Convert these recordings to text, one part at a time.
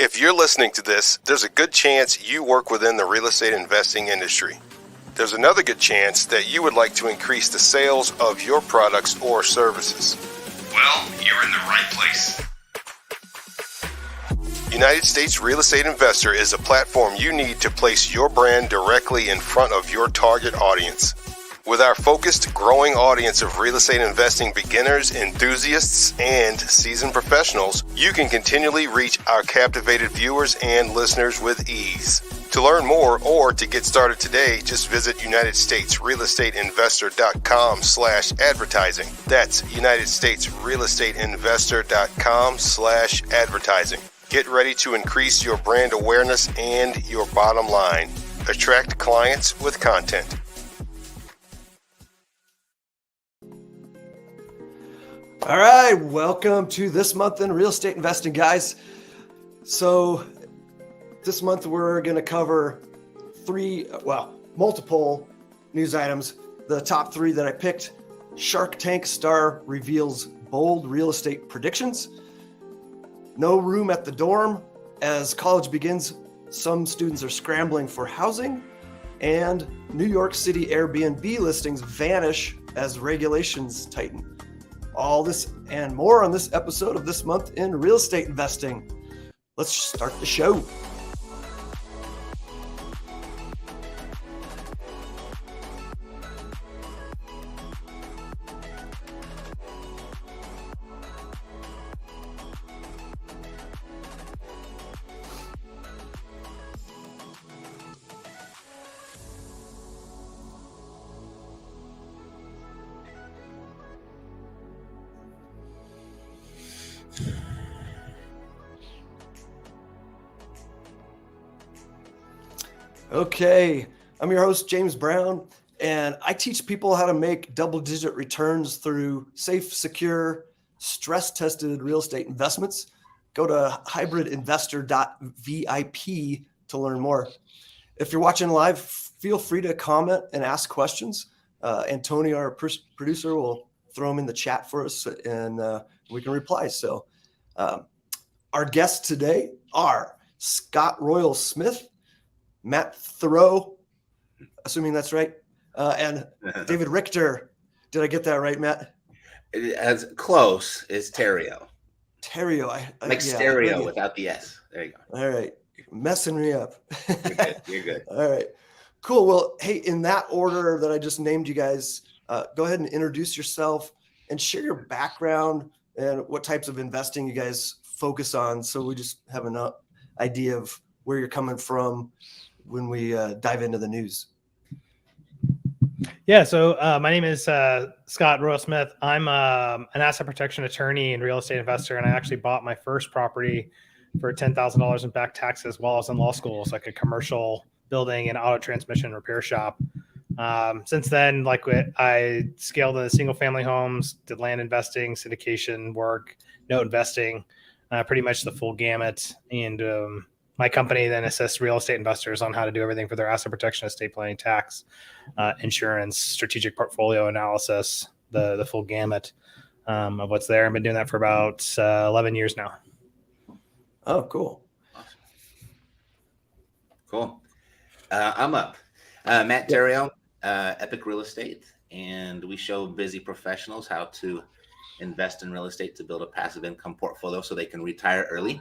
If you're listening to this, there's a good chance you work within the real estate investing industry. There's another good chance that you would like to increase the sales of your products or services. Well, you're in the right place. United States Real Estate Investor is a platform you need to place your brand directly in front of your target audience. With our focused, growing audience of real estate investing beginners, enthusiasts, and seasoned professionals, you can continually reach our captivated viewers and listeners with ease. To learn more or to get started today, just visit UnitedStatesRealEstateInvestor.com/advertising. That's UnitedStatesRealEstateInvestor.com/advertising. Get ready to increase your brand awareness and your bottom line. Attract clients with content. All right, welcome to This Month in Real Estate Investing, guys. So this month we're going to cover multiple news items. The top three that I picked: Shark Tank star reveals bold real estate predictions, no room at the dorm as college begins, some students are scrambling for housing, and New York City Airbnb listings vanish as regulations tighten. All this and more on this episode of This Month in Real Estate Investing. Let's start the show. Okay, I'm your host, James Brown, and I teach people how to make double-digit returns through safe, secure, stress-tested real estate investments. Go to hybridinvestor.vip to learn more. If you're watching live, feel free to comment and ask questions. Antonio, our producer, will throw them in the chat for us, and we can reply. So our guests today are Scott Royal Smith, Matt Thoreau, assuming that's right, and David Richter. Did I get that right, Matt? As close as Terrio. Terrio. Like stereo without the S. There you go. All right. Messing me up. You're good. You're good. All right. Cool. Well, hey, in that order that I just named you guys, go ahead and introduce yourself and share your background and what types of investing you guys focus on, so we just have an idea of where you're coming from when we dive into the news. Yeah, so my name is Scott Royal Smith. I'm an asset protection attorney and real estate investor, and I actually bought my first property for $10,000 in back taxes while I was in law school. It's like a commercial building and auto transmission repair shop. Since then, I scaled into single family homes, did land investing, syndication work, note investing, pretty much the full gamut. And my company then assists real estate investors on how to do everything for their asset protection, estate planning, tax, insurance, strategic portfolio analysis, the full gamut of what's there. I've been doing that for about 11 years now. Oh, cool. Cool. I'm up. Matt Terrio, Epic Real Estate, and we show busy professionals how to invest in real estate to build a passive income portfolio so they can retire early.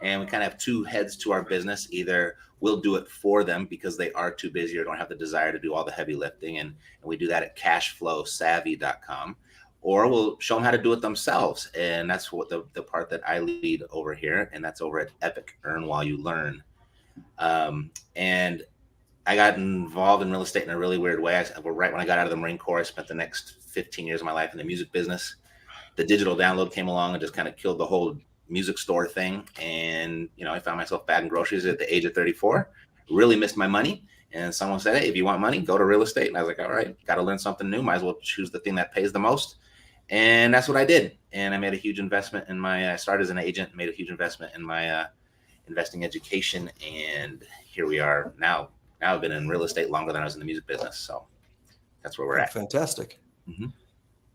And we kind of have two heads to our business. Either we'll do it for them because they are too busy or don't have the desire to do all the heavy lifting. And we do that at cashflowsavvy.com. Or we'll show them how to do it themselves. And that's what the part that I lead over here. And that's over at Epic, Earn While You Learn. And I got involved in real estate in a really weird way. Right when I got out of the Marine Corps, I spent the next 15 years of my life in the music business. The digital download came along and just kind of killed the whole music store thing. And, I found myself bagging groceries at the age of 34, really missed my money. And someone said, hey, if you want money, go to real estate. And I was like, all right, got to learn something new. Might as well choose the thing that pays the most. And that's what I did. And I made a huge investment in I started as an agent, made a huge investment in my investing education. And here we are now. Now I've been in real estate longer than I was in the music business. So that's where we're at. Fantastic. Mm-hmm.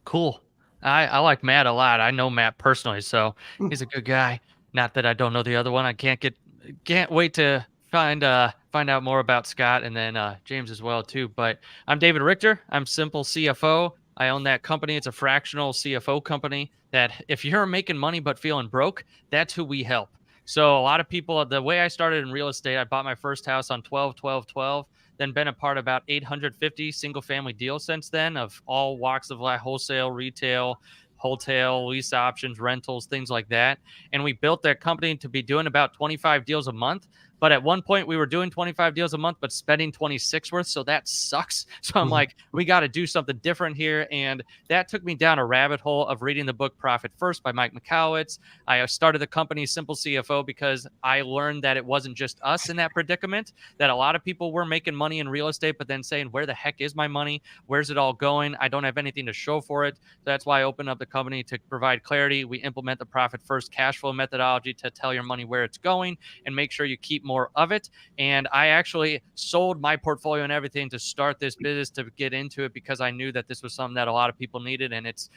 Cool. I like Matt a lot. I know Matt personally, so he's a good guy. Not that I don't know the other one. I can't get can't wait to find out more about Scott and then James as well too. But I'm David Richter. I'm Simple CFO. I own that company. It's a fractional CFO company that if you're making money but feeling broke, that's who we help. So a lot of people, the way I started in real estate, I bought my first house on 12-12-12, then been a part of about 850 single family deals since then of all walks of life, wholesale, retail, hotel, lease options, rentals, things like that. And we built that company to be doing about 25 deals a month. But at one point we were doing 25 deals a month, but spending 26 worth. So that sucks. So I'm like, we got to do something different here. And that took me down a rabbit hole of reading the book Profit First by Mike Michalowicz. I started the company Simple CFO because I learned that it wasn't just us in that predicament, that a lot of people were making money in real estate, but then saying, where the heck is my money? Where's it all going? I don't have anything to show for it. So that's why I opened up the company to provide clarity. We implement the Profit First cash flow methodology to tell your money where it's going and make sure you keep more of it. And I actually sold my portfolio and everything to start this business, to get into it, because I knew that this was something that a lot of people needed, and it's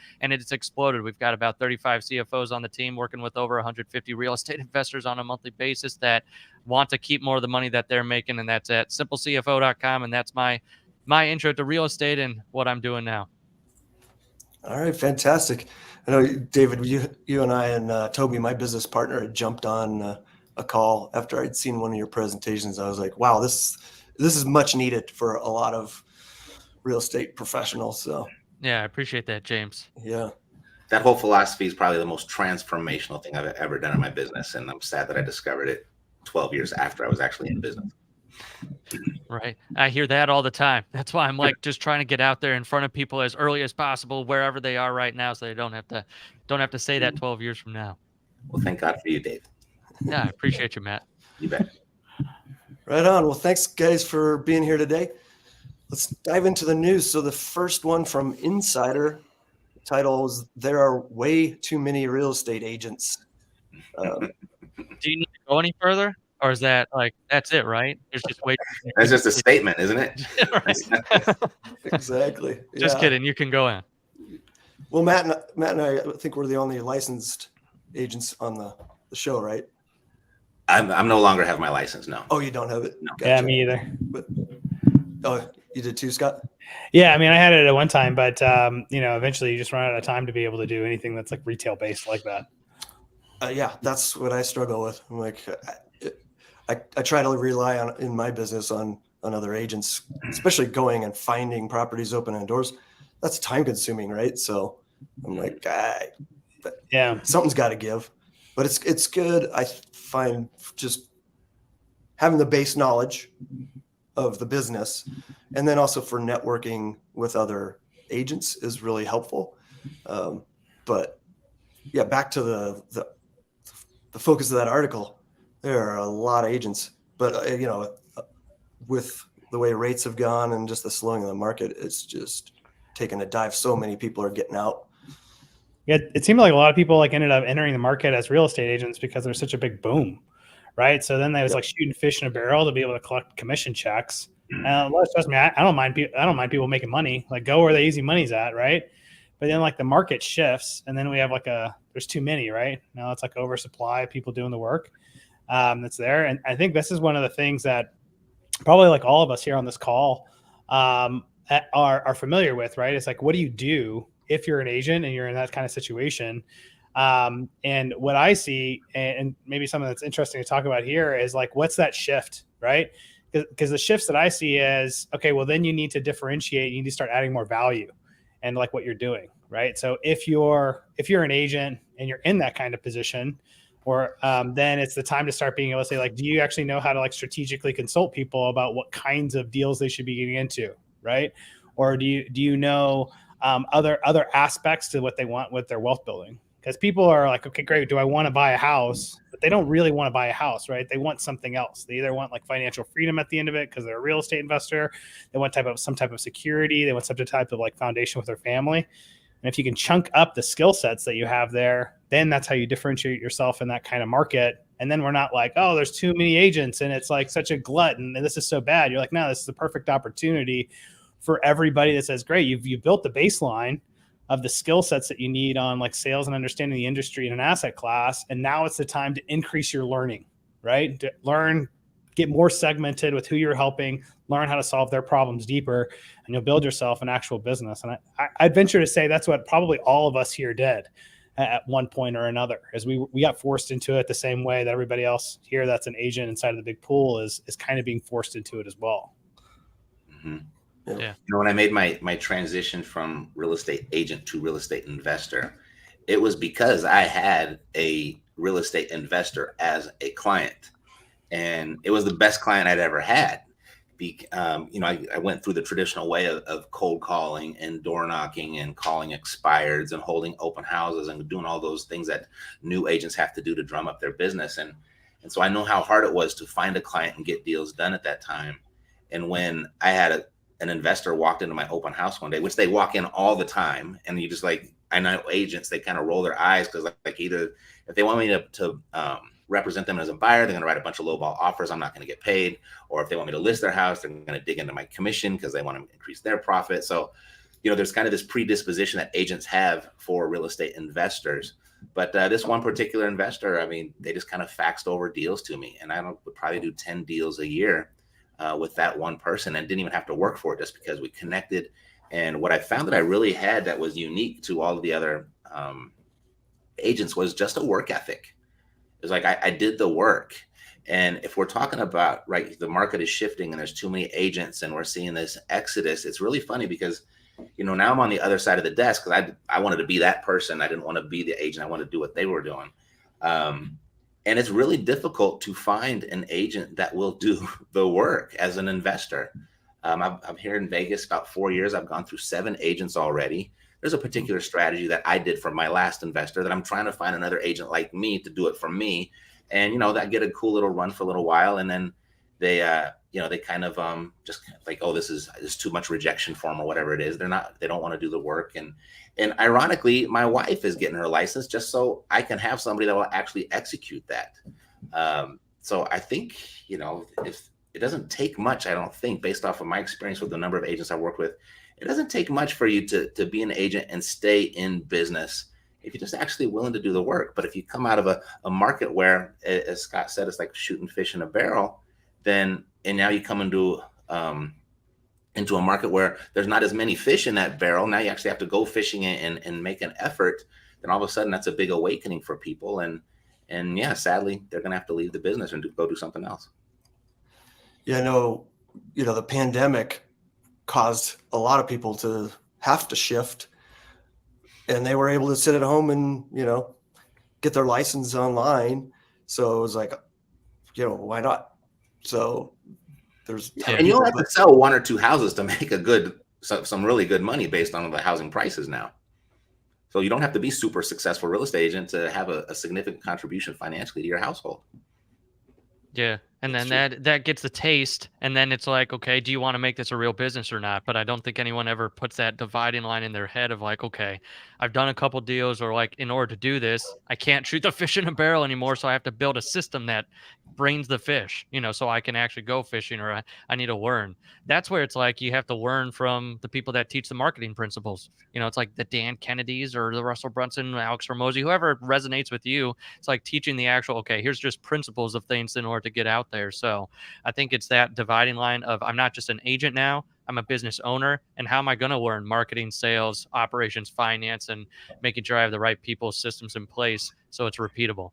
exploded. We've got about 35 CFOs on the team working with over 150 real estate investors on a monthly basis that want to keep more of the money that they're making, and that's at simplecfo.com. And that's my intro to real estate and what I'm doing now. All right, fantastic. I know, David, you and I and Toby, my business partner, had jumped on a call after I'd seen one of your presentations. I was like, wow, this is much needed for a lot of real estate professionals. So yeah, I appreciate that, James. Yeah. That whole philosophy is probably the most transformational thing I've ever done in my business. And I'm sad that I discovered it 12 years after I was actually in business. Right. I hear that all the time. That's why I'm like just trying to get out there in front of people as early as possible, wherever they are right now, so they don't have to say that 12 years from now. Well, thank God for you, Dave. Yeah, I appreciate you, Matt. You bet. Right on. Well, thanks guys for being here today. Let's dive into the news. So the first one from Insider, the title is "There Are Way Too Many Real Estate Agents." Do you need to go any further? Or is that like, that's it, right? There's just way. That's just a statement, isn't it? Exactly. Just kidding. You can go in. Well, Matt and I think we're the only licensed agents on the show, right? I'm no longer have my license. No. Oh, you don't have it? No. Gotcha. Yeah, me either. But, oh, you did too, Scott? Yeah, I mean, I had it at one time, but eventually you just run out of time to be able to do anything that's like retail based like that. Yeah, that's what I struggle with. I'm like, I try to rely on in my business on other agents, especially going and finding properties, opening doors. That's time consuming, right? So I'm like, yeah, something's got to give. But it's good. I find just having the base knowledge of the business, and then also for networking with other agents is really helpful. But yeah, back to the focus of that article. There are a lot of agents, but with the way rates have gone and just the slowing of the market, it's just taken a dive. So many people are getting out. Yeah, it seemed like a lot of people like ended up entering the market as real estate agents because there's such a big boom, right? So then they was like shooting fish in a barrel to be able to collect commission checks. Trust me, I don't mind people making money. Like, go where the easy money's at, right? But then like the market shifts, and then we have there's too many, right? Now it's like oversupply of people doing the work that's there. And I think this is one of the things that probably like all of us here on this call are familiar with, right? It's like, what do you do if you're an agent and you're in that kind of situation? And what I see, and maybe something that's interesting to talk about here, is like, what's that shift, right? Because the shifts that I see is, okay, well, then you need to differentiate. You need to start adding more value and like what you're doing, right? So if you're an agent and you're in that kind of position, or then it's the time to start being able to say, like, do you actually know how to like strategically consult people about what kinds of deals they should be getting into, right? Or do you know other aspects to what they want with their wealth building? Because people are like, okay, great. Do I want to buy a house? But they don't really want to buy a house, right? They want something else. They either want like financial freedom at the end of it because they're a real estate investor. They want some type of security. They want some type of like foundation with their family. And if you can chunk up the skill sets that you have there, then that's how you differentiate yourself in that kind of market. And then we're not like, oh, there's too many agents and it's like such a glut and this is so bad. You're like, no, this is the perfect opportunity for everybody that says, great, you've built the baseline of the skill sets that you need on like sales and understanding the industry and an asset class. And now it's the time to increase your learning, right? Learn, get more segmented with who you're helping, learn how to solve their problems deeper, and you'll build yourself an actual business. And I'd venture to say that's what probably all of us here did at one point or another, is we got forced into it the same way that everybody else here that's an agent inside of the big pool is kind of being forced into it as well. Mm-hmm. Yeah. You know, when I made my transition from real estate agent to real estate investor, it was because I had a real estate investor as a client, and it was the best client I'd ever had. You know, I went through the traditional way of cold calling and door knocking and calling expireds and holding open houses and doing all those things that new agents have to do to drum up their business. And so I know how hard it was to find a client and get deals done at that time. And when I had an investor walked into my open house one day, which they walk in all the time, and you just like, I know agents, they kind of roll their eyes because like either if they want me to represent them as a buyer, they're going to write a bunch of lowball offers. I'm not going to get paid. Or if they want me to list their house, they're going to dig into my commission because they want to increase their profit. So, you know, there's kind of this predisposition that agents have for real estate investors. But this one particular investor, I mean, they just kind of faxed over deals to me, and I would probably do 10 deals a year with that one person, and didn't even have to work for it, just because we connected. And what I found that I really had that was unique to all of the other agents was just a work ethic. It was like I did the work. And if we're talking about, right, the market is shifting and there's too many agents and we're seeing this exodus, it's really funny because, you know, now I'm on the other side of the desk because I wanted to be that person. I didn't want to be the agent. I wanted to do what they were doing. And it's really difficult to find an agent that will do the work as an investor. I'm here in Vegas about 4 years. I've gone through 7 agents already. There's a particular strategy that I did for my last investor that I'm trying to find another agent like me to do it for me. And, you know, that get a cool little run for a little while. And then they, you know, they kind of just like, oh, this is too much rejection form or whatever it is. They don't want to do the work. And ironically, my wife is getting her license just so I can have somebody that will actually execute that. So I think, you know, if it doesn't take much, I don't think, based off of my experience with the number of agents I've worked with, it doesn't take much for you to be an agent and stay in business if you're just actually willing to do the work. But if you come out of a market where, as Scott said, it's like shooting fish in a barrel, and now you come into a market where there's not as many fish in that barrel. Now you actually have to go fishing and make an effort. Then all of a sudden that's a big awakening for people. And yeah, sadly, they're going to have to leave the business and go do something else. Yeah, no, you know, the pandemic caused a lot of people to have to shift, and they were able to sit at home and, you know, get their license online. So it was like, you know, why not? So there's, and you don't have to sell 1 or 2 houses to make some really good money based on the housing prices now. So you don't have to be super successful real estate agent to have a significant contribution financially to your household. Yeah. And then that gets the taste, and then it's like, okay, do you want to make this a real business or not? But I don't think anyone ever puts that dividing line in their head of like, okay, I've done a couple deals, or like, in order to do this, I can't shoot the fish in a barrel anymore, so I have to build a system that brings the fish, you know, so I can actually go fishing, or I need to learn. That's where it's like you have to learn from the people that teach the marketing principles. You know, it's like the Dan Kennedys or the Russell Brunson, Alex Hormozi, whoever resonates with you. It's like teaching the actual, okay, here's just principles of things in order to get out there. So I think it's that dividing line of, I'm not just an agent now, I'm a business owner, and how am I going to learn marketing, sales, operations, finance, and making sure I have the right people, systems in place so it's repeatable.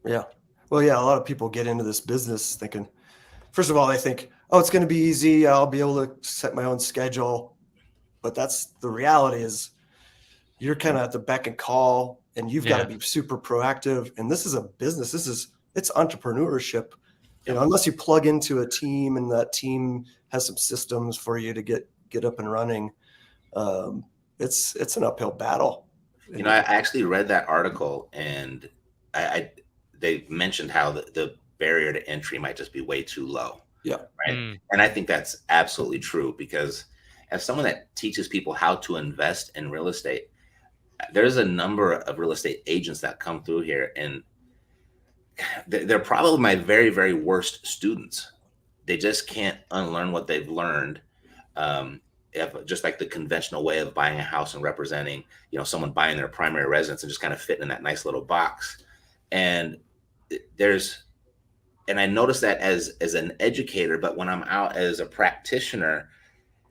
Yeah. Well, yeah, a lot of people get into this business thinking, first of all, they think, oh, it's going to be easy. I'll be able to set my own schedule. But that's the reality, is you're kind of at the beck and call, and you've got to be super proactive. And this is a business. It's entrepreneurship. You know, unless you plug into a team and that team has some systems for you to get up and running, it's an uphill battle. You know, I actually read that article, and they mentioned how the barrier to entry might just be way too low. Yeah. Right. And I think that's absolutely true, because as someone that teaches people how to invest in real estate, there's a number of real estate agents that come through here, and they're probably my very, very worst students. They just can't unlearn what they've learned. Just like the conventional way of buying a house and representing, you know, someone buying their primary residence and just kind of fitting in that nice little box. And there's and I notice that as an educator, but when I'm out as a practitioner,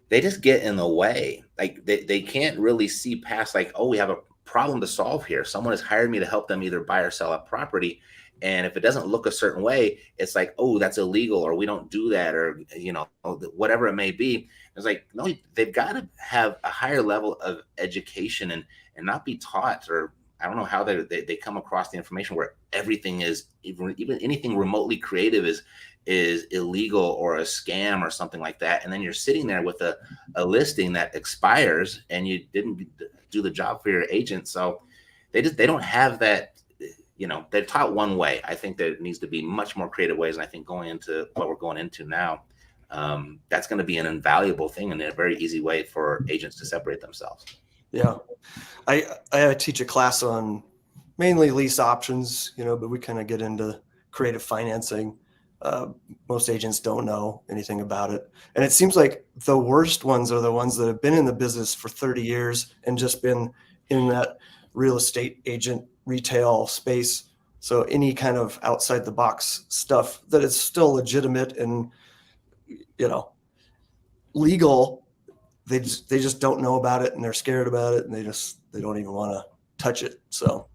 they just get in the way. Like they can't really see past, like, oh, we have a problem to solve here. Someone has hired me to help them either buy or sell a property. And if it doesn't look a certain way, it's like, oh, that's illegal, or we don't do that, or, whatever it may be. It's like, no, they've got to have a higher level of education and not be taught, or I don't know how they come across the information where everything is, even anything remotely creative is illegal or a scam or something like that. And then you're sitting there with a listing that expires and you didn't do the job for your agent. So they don't have that. They're taught one way. I think there needs to be much more creative ways. And I think going into what we're going into now, that's going to be an invaluable thing and a very easy way for agents to separate themselves. Yeah. I teach a class on mainly lease options, but we kind of get into creative financing. Most agents don't know anything about it. And it seems like the worst ones are the ones that have been in the business for 30 years and just been in that real estate agent retail space. So any kind of outside the box stuff that is still legitimate and, legal, they just don't know about it, and they're scared about it, and they don't even want to touch it. So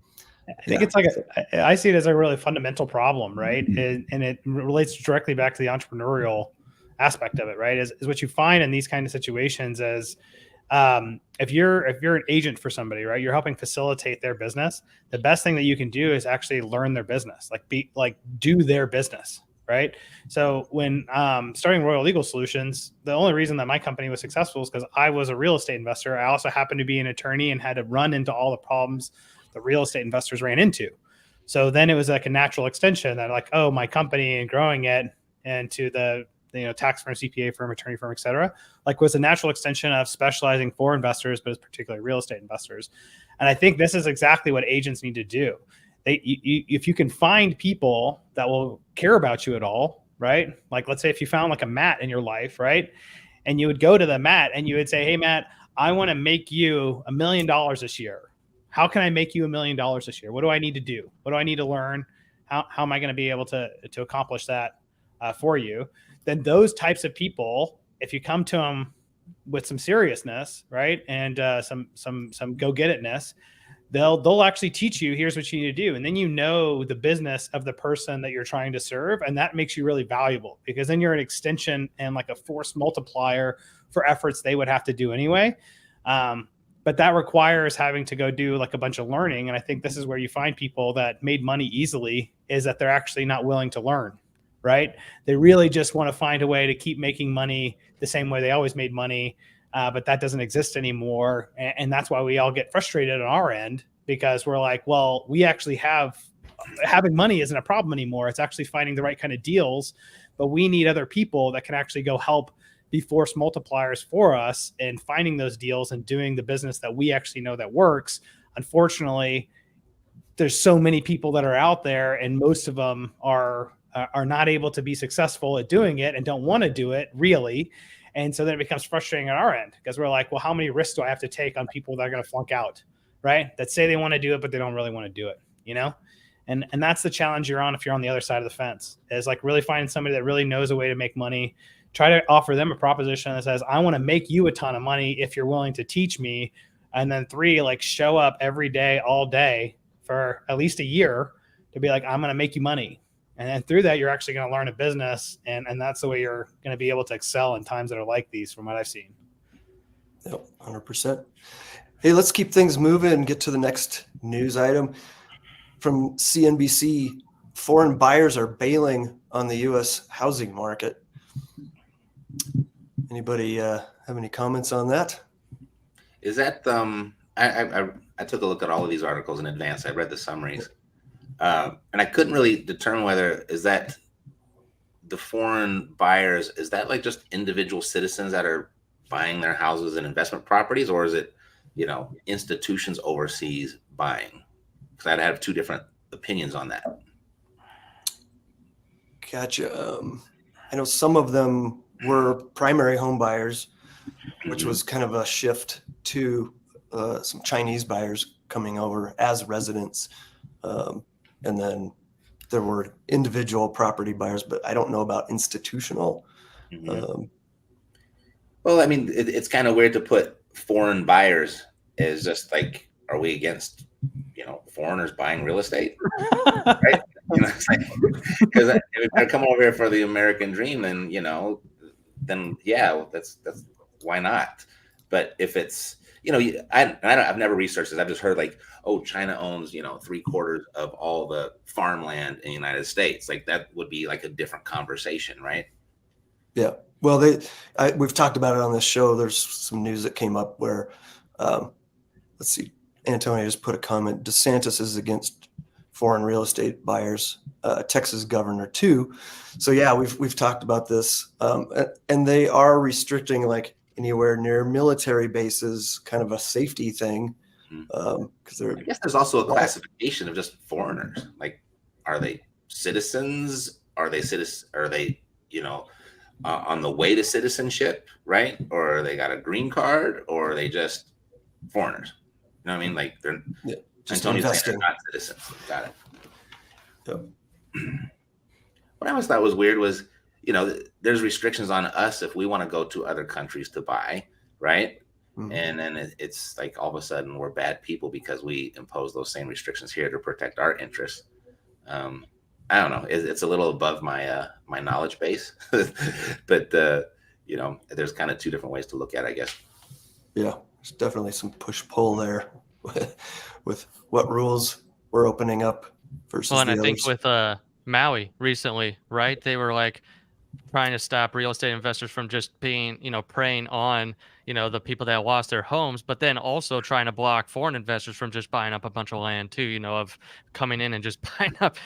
I think it's like I see it as a really fundamental problem, right? And it relates directly back to the entrepreneurial aspect of it, right? Is what you find in these kind of situations is if you're an agent for somebody, right, you're helping facilitate their business. The best thing that you can do is actually learn their business, do their business, right? So when starting Royal Legal Solutions, the only reason that my company was successful is because I was a real estate investor. I also happened to be an attorney and had to run into all the problems the real estate investors ran into. So then it was like a natural extension that my company and growing it into the tax firm, CPA firm, attorney firm, et cetera, was a natural extension of specializing for investors, but it's particularly real estate investors. And I think this is exactly what agents need to do. If you can find people that will care about you at all, right? Like, let's say if you found a Matt in your life, right? And you would go to the Matt and you would say, hey, Matt, I want to make you $1 million this year. How can I make you $1 million this year? What do I need to do? What do I need to learn? How am I going to be able to accomplish that for you? Then those types of people, if you come to them with some seriousness, right, and some go-get-itness, they'll actually teach you, here's what you need to do. And then the business of the person that you're trying to serve, and that makes you really valuable, because then you're an extension and a force multiplier for efforts they would have to do anyway. But that requires having to go do a bunch of learning. And I think this is where you find people that made money easily, is that they're actually not willing to learn, right? They really just want to find a way to keep making money the same way they always made money. But that doesn't exist anymore. And that's why we all get frustrated on our end, because we're like, well, we actually having money isn't a problem anymore. It's actually finding the right kind of deals, but we need other people that can actually go help be force multipliers for us and finding those deals and doing the business that we actually know that works. Unfortunately, there's so many people that are out there, and most of them are not able to be successful at doing it and don't want to do it really. And so then it becomes frustrating on our end, because we're like, well, how many risks do I have to take on people that are going to flunk out, right? That say they want to do it, but they don't really want to do it, And that's the challenge you're on if you're on the other side of the fence, is really finding somebody that really knows a way to make money. Try to offer them a proposition that says, I want to make you a ton of money if you're willing to teach me. And then 3, show up every day, all day for at least a year to be I'm going to make you money. And then through that, you're actually going to learn a business. And that's the way you're going to be able to excel in times that are like these, from what I've seen. Yep, 100%. Hey, let's keep things moving and get to the next news item. From CNBC, foreign buyers are bailing on the U.S. housing market. Anybody have any comments on that? Is that I took a look at all of these articles in advance. I read the summaries, and I couldn't really determine whether is that the foreign buyers, is that just individual citizens that are buying their houses and investment properties, or is it institutions overseas buying? Because I'd have 2 different opinions on that. Gotcha. I know some of them were primary home buyers, which was kind of a shift to some Chinese buyers coming over as residents. And then there were individual property buyers, but I don't know about institutional. Mhm. Well, I mean, it's kind of weird to put foreign buyers as just like, are we against, foreigners buying real estate? Right? It's like, because if they're coming over here for the American dream, then yeah, well, that's why not? But if it's, I've never researched this. I've just heard like, oh, China owns, 3/4 of all the farmland in the United States. Like that would be like a different conversation, right? Yeah. Well, we've talked about it on this show. There's some news that came up where, let's see, Antonio just put a comment. DeSantis is against foreign real estate buyers. Texas governor too. So yeah, we've talked about this, and they are restricting like anywhere near military bases, kind of a safety thing, because I guess there's also a classification of just foreigners. Like, are they citizens? Are they on the way to citizenship, right? Or they got a green card, or are they just foreigners? You know what I mean? Like they're just Antonio's saying investing. they're not citizens. Got it. Yep. What I always thought was weird was, there's restrictions on us if we want to go to other countries to buy, right? Mhm. And then it's like all of a sudden we're bad people because we impose those same restrictions here to protect our interests. I don't know. It's a little above my my knowledge base, but there's kind of two different ways to look at it, I guess. Yeah, there's definitely some push-pull there with what rules we're opening up versus Well, and the I think others. with Maui recently, right? They were like trying to stop real estate investors from just being, preying on, the people that lost their homes, but then also trying to block foreign investors from just buying up a bunch of land too, of coming in and just buying up,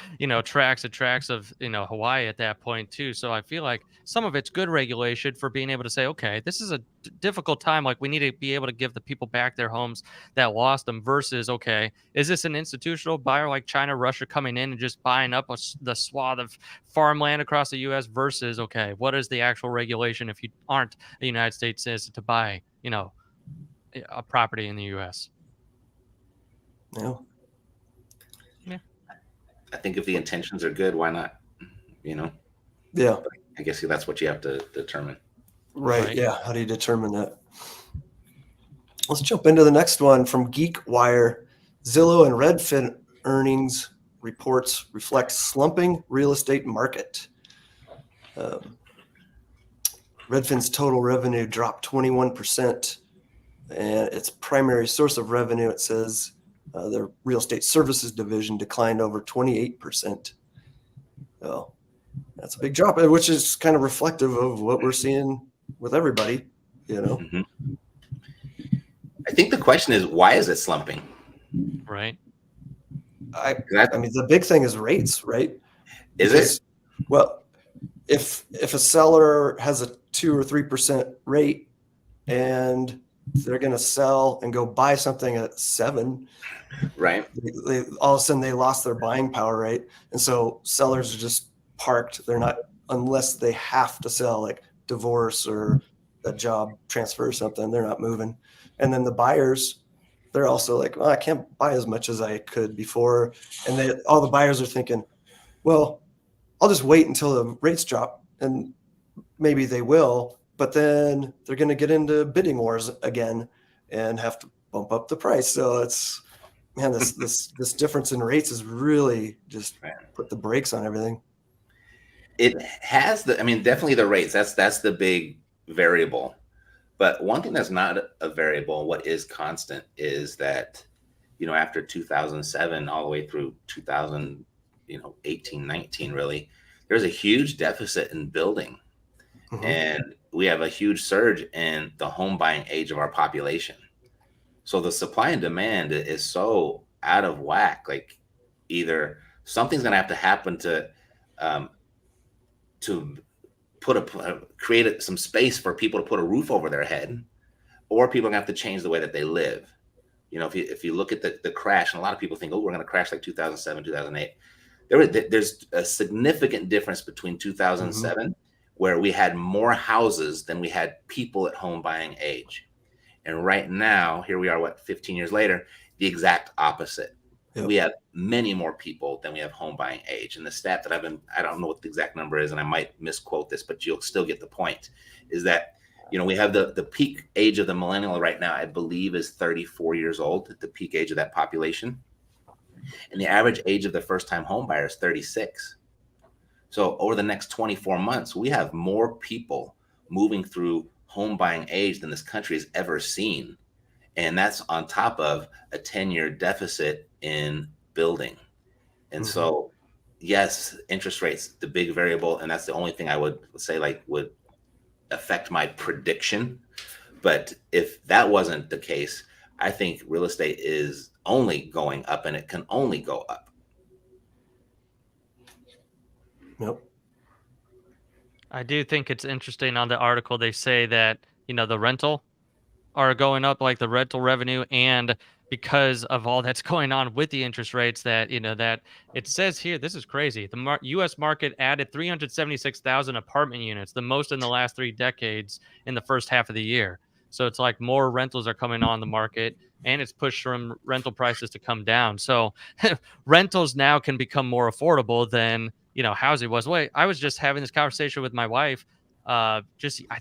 tracts and tracts of, Hawaii at that point too. So I feel like some of it's good regulation for being able to say, okay, this is a difficult time. Like we need to be able to give the people back their homes that lost them versus, okay, is this an institutional buyer like China, Russia coming in and just buying up the swath of farmland across the U.S. versus, okay, what is the actual regulation if you aren't a United States citizen to buy, a property in the U.S.? Yeah. Yeah. I think if the intentions are good, why not? Yeah. I guess that's what you have to determine. Right. Yeah. How do you determine that? Let's jump into the next one from GeekWire. Zillow and Redfin earnings reports reflect slumping real estate market. Redfin's total revenue dropped 21%, and its primary source of revenue, it says, their real estate services division declined over 28%. Oh, that's a big drop, which is kind of reflective of what we're seeing with everybody, Mhm. I think the question is, why is it slumping? Right. I mean, the big thing is rates, right? Is it? Well, if a seller has a 2 or 3% rate and they're going to sell and go buy something at 7, Right. they all of a sudden they lost their buying power, right? And so sellers are just parked. They're not, unless they have to sell, like divorce or a job transfer or something, they're not moving. And then the buyers, they're also like, well, I can't buy as much as I could before. And all the buyers are thinking, well, I'll just wait until the rates drop, and maybe they will, but then they're going to get into bidding wars again and have to bump up the price. So this difference in rates is really just put the brakes on everything. It has definitely the rates. That's the big variable. But one thing that's not a variable, what is constant, is that, after 2007 all the way through 2018, 19, really, there's a huge deficit in building. Mm-hmm. And we have a huge surge in the home buying age of our population. So the supply and demand is so out of whack. Like either something's going to have to happen to create some space for people to put a roof over their head, or people are going to have to change the way that they live. If you look at the crash, and a lot of people think, oh, we're going to crash like 2007, 2008. There's a significant difference between 2007, mm-hmm. where we had more houses than we had people at home buying age. And right now, here we are, 15 years later, the exact opposite. Yep. We have many more people than we have home buying age. And the stat that I don't know what the exact number is, and I might misquote this, but you'll still get the point, is that, we have the peak age of the millennial right now, I believe, is 34 years old, the peak age of that population. And the average age of the first-time home buyer is 36. So over the next 24 months, we have more people moving through home buying age than this country has ever seen. And that's on top of a 10-year deficit in building. And so, yes, interest rates, the big variable, and that's the only thing I would say would affect my prediction. But if that wasn't the case, I think real estate is only going up, and it can only go up. Yep. I do think it's interesting on the article. They say that, the rental are going up, like the rental revenue, and because of all that's going on with the interest rates, that that it says here, this is crazy. The U.S. market added 376,000 apartment units, the most in the last 3 decades, in the first half of the year. So it's like more rentals are coming on the market, and it's pushed from rental prices to come down. So rentals now can become more affordable than housing was. Wait, I was just having this conversation with my wife, I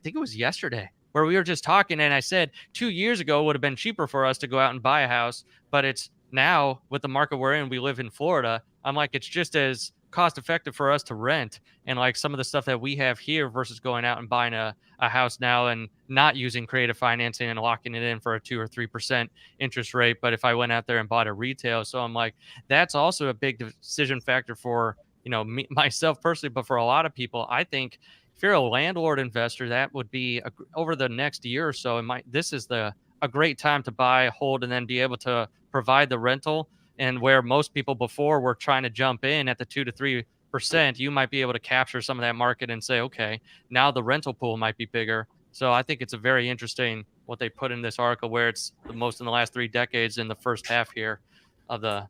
think it was yesterday, where we were just talking, and I said 2 years ago it would have been cheaper for us to go out and buy a house, but it's now, with the market we're in, we live in Florida, I'm like, it's just as cost effective for us to rent, and like some of the stuff that we have here versus going out and buying a house now and not using creative financing and locking it in for a 2 or 3% interest rate. But if I went out there and bought a retail, so I'm like, that's also a big decision factor for me, myself personally, but for a lot of people. I think if you're a landlord investor, that would be over the next year or so. This is a great time to buy, hold, and then be able to provide the rental. And where most people before were trying to jump in at the 2 to 3%, you might be able to capture some of that market and say, okay, now the rental pool might be bigger. So I think it's a very interesting what they put in this article, where it's the most in the last 3 decades in the first half here of the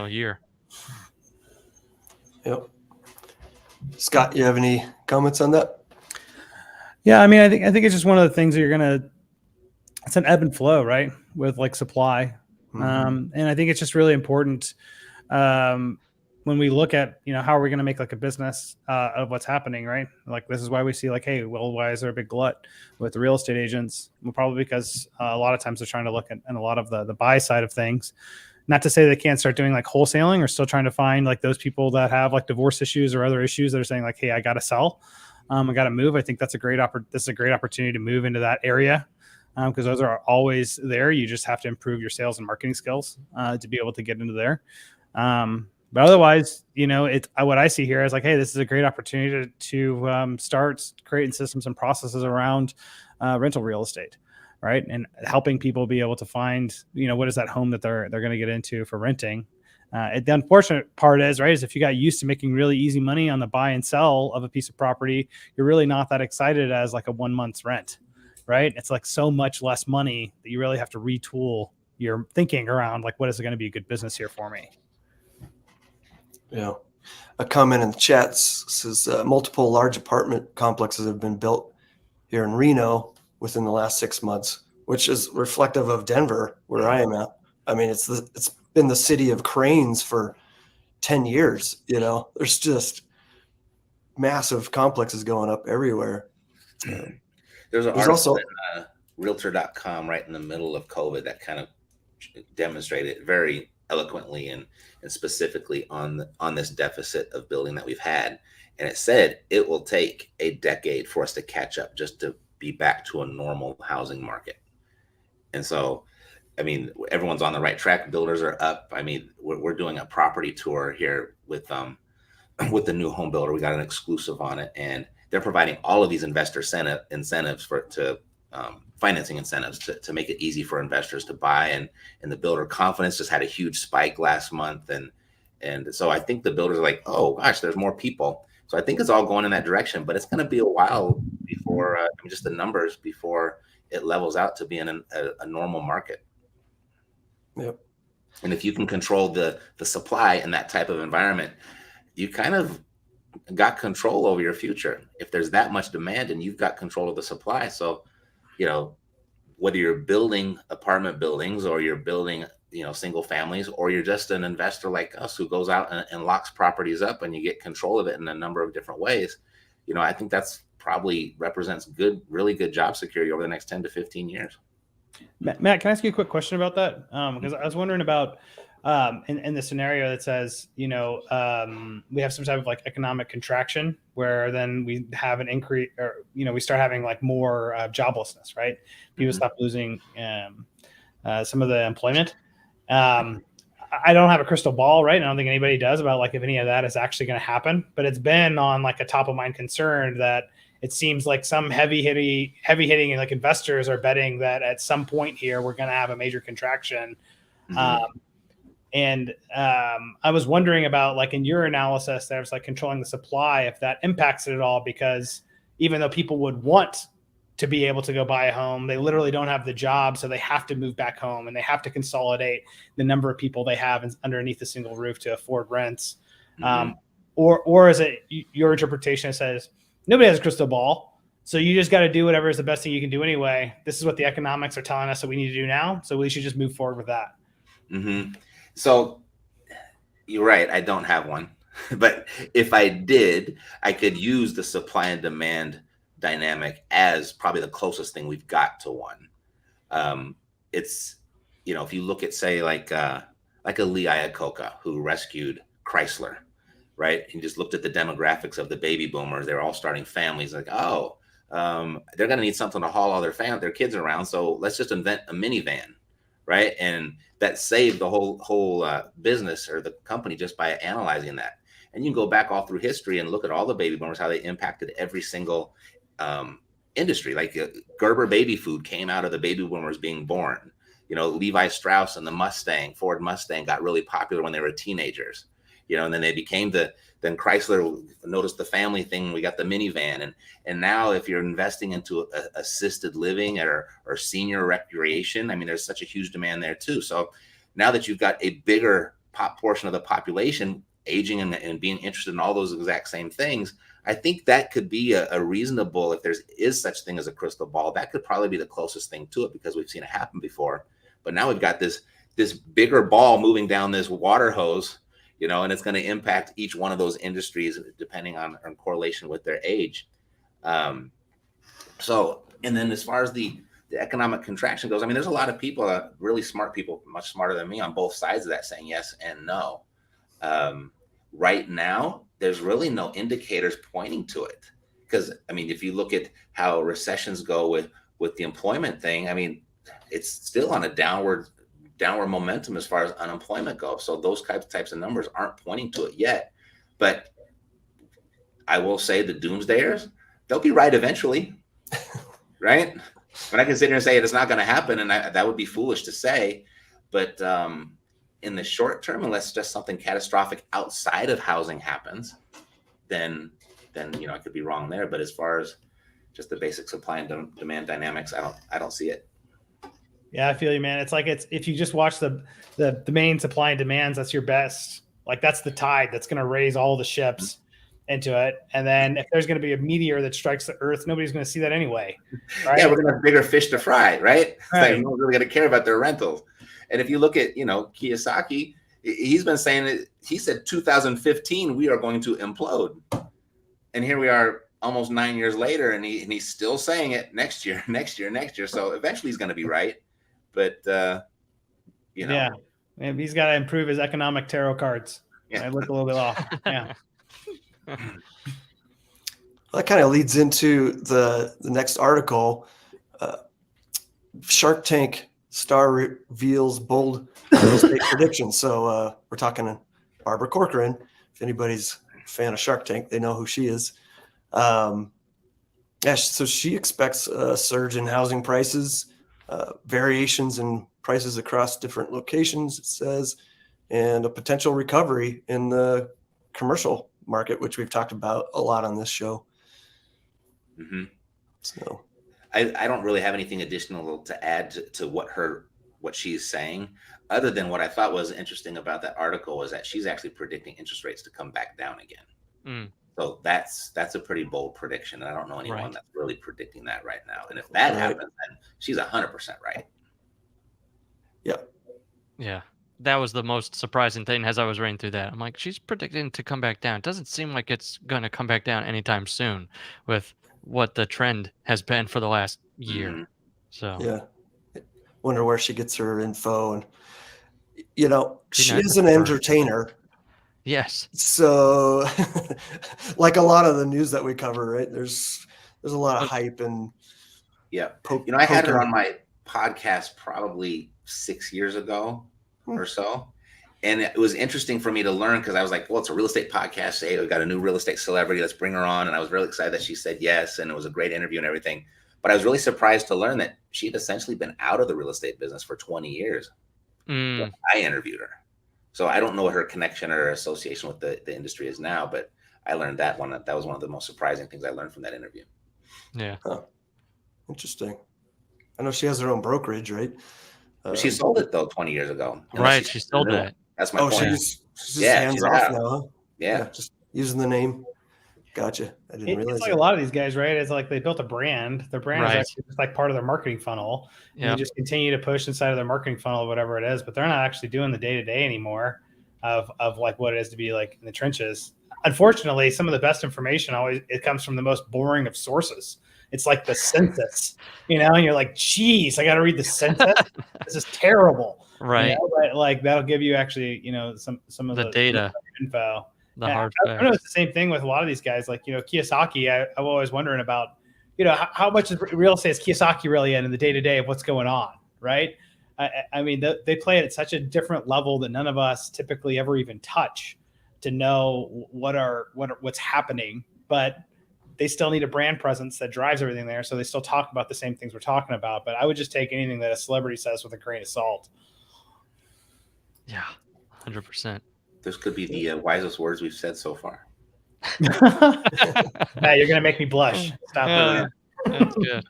year. Yep. Scott, you have any comments on that? Yeah, I mean, I think it's just one of the things that it's an ebb and flow, right? With like supply. And I think it's just really important when we look at, how are we going to make like a business of what's happening, right? Like, this is why we see like, hey, well, why is there a big glut with the real estate agents? Well, probably because a lot of times they're trying to look at a lot of the buy side of things. Not to say they can't start doing like wholesaling, or still trying to find like those people that have like divorce issues or other issues that are saying like, hey, I got to sell. I got to move. I think this is a great opportunity to move into that area. Because those are always there. You just have to improve your sales and marketing skills to be able to get into there. But otherwise, what I see here is like, hey, this is a great opportunity to start creating systems and processes around rental real estate, right? And helping people be able to find, what is that home that they're going to get into for renting. The unfortunate part is if you got used to making really easy money on the buy and sell of a piece of property, you're really not that excited as like a 1 month's rent. Right? It's like so much less money that you really have to retool your thinking around like, what is going to be a good business here for me? Yeah. A comment in the chat says multiple large apartment complexes have been built here in Reno within the last 6 months, which is reflective of Denver, where I am at. I mean, it's been the city of cranes for 10 years. There's just massive complexes going up everywhere. There's an article also in Realtor.com right in the middle of COVID that kind of demonstrated very eloquently and specifically on this deficit of building that we've had. And it said it will take a decade for us to catch up just to be back to a normal housing market. And so, I mean, everyone's on the right track. Builders are up. I mean, we're doing a property tour here with the new home builder. We got an exclusive on it, and they're providing all of these investor incentives financing incentives to make it easy for investors to buy. And the builder confidence just had a huge spike last month. And so I think the builders are like, oh gosh, there's more people. So I think it's all going in that direction, but it's going to be a while before just the numbers before it levels out to being a normal market. Yep. And if you can control the supply in that type of environment, you kind of got control over your future. If there's that much demand and you've got control of the supply. So, whether you're building apartment buildings or you're building single families, or you're just an investor like us who goes out and locks properties up, and you get control of it in a number of different ways. I think that's probably represents really good job security over the next 10 to 15 years. Matt, can I ask you a quick question about that? Because I was wondering about in the scenario that says, we have some type of like economic contraction where then we have an increase, or, we start having like more joblessness, right? People stop losing some of the employment. I don't have a crystal ball, right? I don't think anybody does about like if any of that is actually going to happen, but it's been on like a top of mind concern that it seems like some heavy hitting like investors are betting that at some point here we're going to have a major contraction. And I was wondering about like in your analysis, there's like controlling the supply, if that impacts it at all, because even though people would want to be able to go buy a home, they literally don't have the job. So they have to move back home and they have to consolidate the number of people they have underneath a single roof to afford rents. Or is it your interpretation that says nobody has a crystal ball, so you just got to do whatever is the best thing you can do anyway. This is what the economics are telling us that we need to do now. So we should just move forward with that. So you're right. I don't have one, but if I did, I could use the supply and demand dynamic as probably the closest thing we've got to one. It's, if you look at, say, like a Lee Iacocca who rescued Chrysler, right? He just looked at the demographics of the baby boomers. They're all starting families. Like, they're going to need something to haul all their kids around. So let's just invent a minivan, right? And that saved the whole business or the company just by analyzing that. And you can go back all through history and look at all the baby boomers, how they impacted every single industry. Like Gerber baby food came out of the baby boomers being born. Levi Strauss and the Ford Mustang got really popular when they were teenagers. And then they became then Chrysler noticed the family thing. We got the minivan. And now if you're investing into assisted living or senior recreation, I mean, there's such a huge demand there too. So now that you've got a bigger portion of the population aging and being interested in all those exact same things, I think that could be a reasonable, if there is such thing as a crystal ball, that could probably be the closest thing to it, because we've seen it happen before. But now we've got this bigger ball moving down this water hose, and it's going to impact each one of those industries depending on correlation with their age. And then as far as the economic contraction goes, I mean, there's a lot of people, really smart people, much smarter than me on both sides of that, saying yes and no. Right now, there's really no indicators pointing to it. Because, I mean, if you look at how recessions go with the employment thing, I mean, it's still on a downward momentum as far as unemployment goes. So those types of numbers aren't pointing to it yet. But I will say the doomsdayers, they'll be right eventually, right? But I can sit here and say it's not going to happen, and that would be foolish to say. But in the short term, unless just something catastrophic outside of housing happens, then I could be wrong there. But as far as just the basic supply and demand dynamics, I don't see it. Yeah, I feel you, man. It's like if you just watch the main supply and demands, that's your best. Like that's the tide that's going to raise all the ships into it. And then if there's going to be a meteor that strikes the earth, nobody's going to see that anyway. Right? Yeah, we're going to have bigger fish to fry, right? Like, no one's really going to care about their rentals. And if you look at Kiyosaki, he's been saying it. He said 2015 we are going to implode, and here we are almost 9 years later, and he's still saying it next year. So eventually he's going to be right. But yeah, maybe he's got to improve his economic tarot cards. Yeah, I look a little bit off. Yeah. That kind of leads into the next article. Shark Tank star reveals bold real estate predictions. So we're talking Barbara Corcoran. If anybody's a fan of Shark Tank, they know who she is. So she expects a surge in housing prices, variations in prices across different locations, it says, and a potential recovery in the commercial market, which we've talked about a lot on this show. Mm-hmm. So I don't really have anything additional to add to what she's saying, other than what I thought was interesting about that article was that she's actually predicting interest rates to come back down again. So that's a pretty bold prediction. And I don't know anyone that's really predicting that right now. And if that happens, then she's 100% right. Yeah. Yeah. That was the most surprising thing as I was reading through that. I'm like, she's predicting to come back down. It doesn't seem like it's going to come back down anytime soon with what the trend has been for the last year. Mhm. So, Yeah. Wonder where she gets her info. And, she nice is of an her. entertainer. yes. So, like a lot of the news that we cover, right? There's a lot of hype and Yeah. I had her on my podcast probably 6 years ago or so. And it was interesting for me to learn because I was like, well, it's a real estate podcast. Hey, we got a new real estate celebrity. Let's bring her on. And I was really excited that she said yes. And it was a great interview and everything. But I was really surprised to learn that she had essentially been out of the real estate business for 20 years when I interviewed her. So I don't know what her connection or association with the industry is now, but I learned that was one of the most surprising things I learned from that interview. Yeah. Huh. Interesting. I know she has her own brokerage, right? She sold it though 20 years ago. Right. She sold that. That's my point. she's just Yeah, hands she's off out. now, huh? Yeah. Just using the name. Gotcha. I didn't realize It's like that. a lot of these guys, right? It's like they built a brand. Their brand is Right. actually just like part of their marketing funnel. And Yeah. they just continue to push inside of their marketing funnel, whatever it is, but they're not actually doing the day-to-day anymore of like what it is to be like in the trenches. Unfortunately, some of the best information it comes from the most boring of sources. It's like the census, and you're like, geez, I got to read the census. This is terrible. Right. But like that'll give you actually, some of The data. info. The Yeah, hard I know it's the same thing with a lot of these guys. Like, Kiyosaki, I'm always wondering about, how much is real estate is Kiyosaki really in the day-to-day of what's going on, right? I mean, they play it at such a different level that none of us typically ever even touch to know what's happening. But they still need a brand presence that drives everything there. So they still talk about the same things we're talking about. But I would just take anything that a celebrity says with a grain of salt. Yeah. 100%. This could be the wisest words we've said so far. Hey, you're gonna make me blush. Stop it. That's good.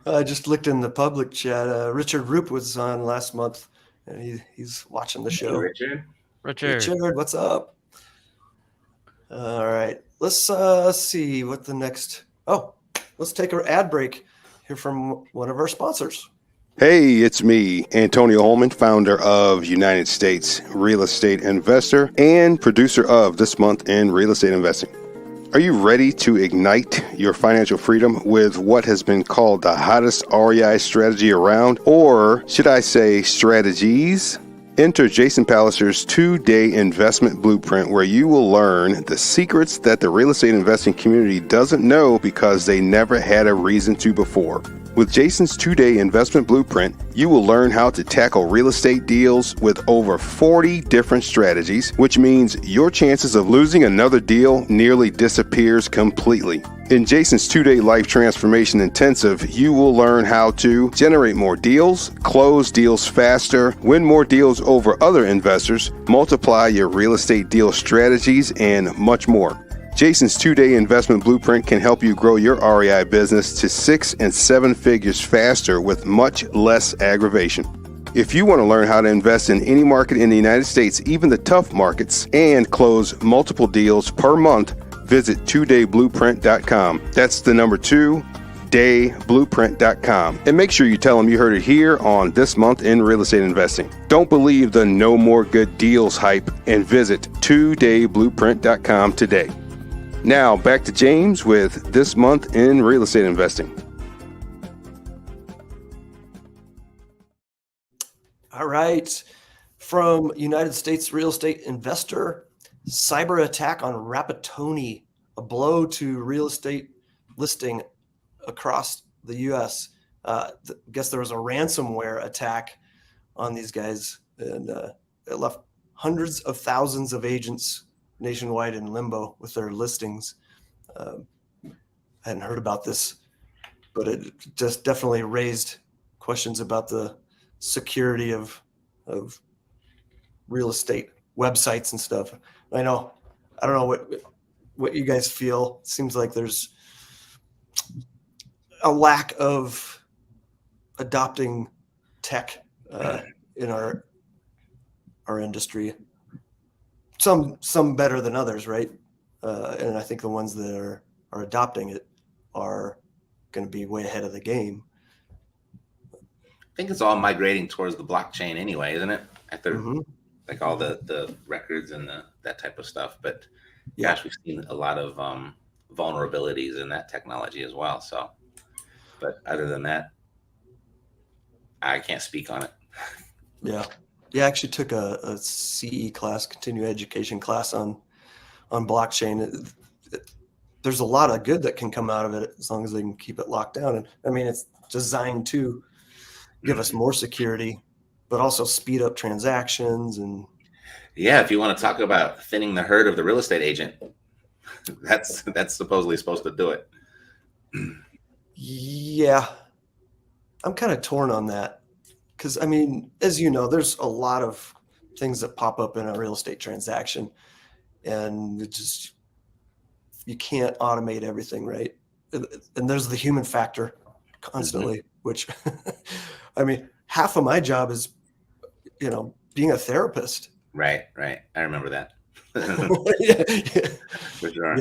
I just looked in the public chat. Richard Roop was on last month, and he's watching the Hey, show. Richard. Richard. What's up? All right, let's see what the next. Oh, let's take our ad break. Hear from one of our sponsors. Hey, it's me, Antonio Holman, founder of United States Real Estate Investor and producer of This Month in Real Estate Investing. Are you ready to ignite your financial freedom with what has been called the hottest REI strategy around, or should I say strategies? Enter Jason Palliser's 2-day investment blueprint, where you will learn the secrets that the real estate investing community doesn't know because they never had a reason to before. With Jason's 2-day investment blueprint, you will learn how to tackle real estate deals with over 40 different strategies, which means your chances of losing another deal nearly disappears completely. In Jason's 2-day life transformation intensive, you will learn how to generate more deals, close deals faster, win more deals over other investors, multiply your real estate deal strategies, and much more. Jason's 2-day investment blueprint can help you grow your REI business to 6 and 7 figures faster with much less aggravation. If you want to learn how to invest in any market in the United States, even the tough markets, and close multiple deals per month, visit 2dayblueprint.com. That's the number 2dayblueprint.com. And make sure you tell them you heard it here on This Month in Real Estate Investing. Don't believe the no more good deals hype and visit 2dayblueprint.com today. Now, back to James with This Month in Real Estate Investing. All right. From United States Real Estate Investor, cyber attack on Rapatoni, a blow to real estate listing across the U.S. Guess there was a ransomware attack on these guys, and it left hundreds of thousands of agents nationwide in limbo with their listings. I hadn't heard about this, but it just definitely raised questions about the security of real estate websites and stuff. I don't know what you guys feel. It seems like there's a lack of adopting tech in our industry. Some better than others, right? And I think the ones that are adopting it are going to be way ahead of the game. I think it's all migrating towards the blockchain anyway, isn't it? After Mhm. like all the records and that type of stuff. But Yeah. gosh, we've seen a lot of vulnerabilities in that technology as well. So, but other than that, I can't speak on it. Yeah. Yeah, I actually took a CE class, continuing education class on blockchain. There's a lot of good that can come out of it as long as they can keep it locked down. And I mean, it's designed to give us more security, but also speed up transactions. And Yeah, if you want to talk about thinning the herd of the real estate agent, that's supposedly supposed to do it. yeah, I'm kind of torn on that because, I mean, as you know, there's a lot of things that pop up in a real estate transaction, and it just, you can't automate everything, right? And there's the human factor constantly, which I mean, half of my job is, being a therapist. Right. I remember that. Yeah. For sure.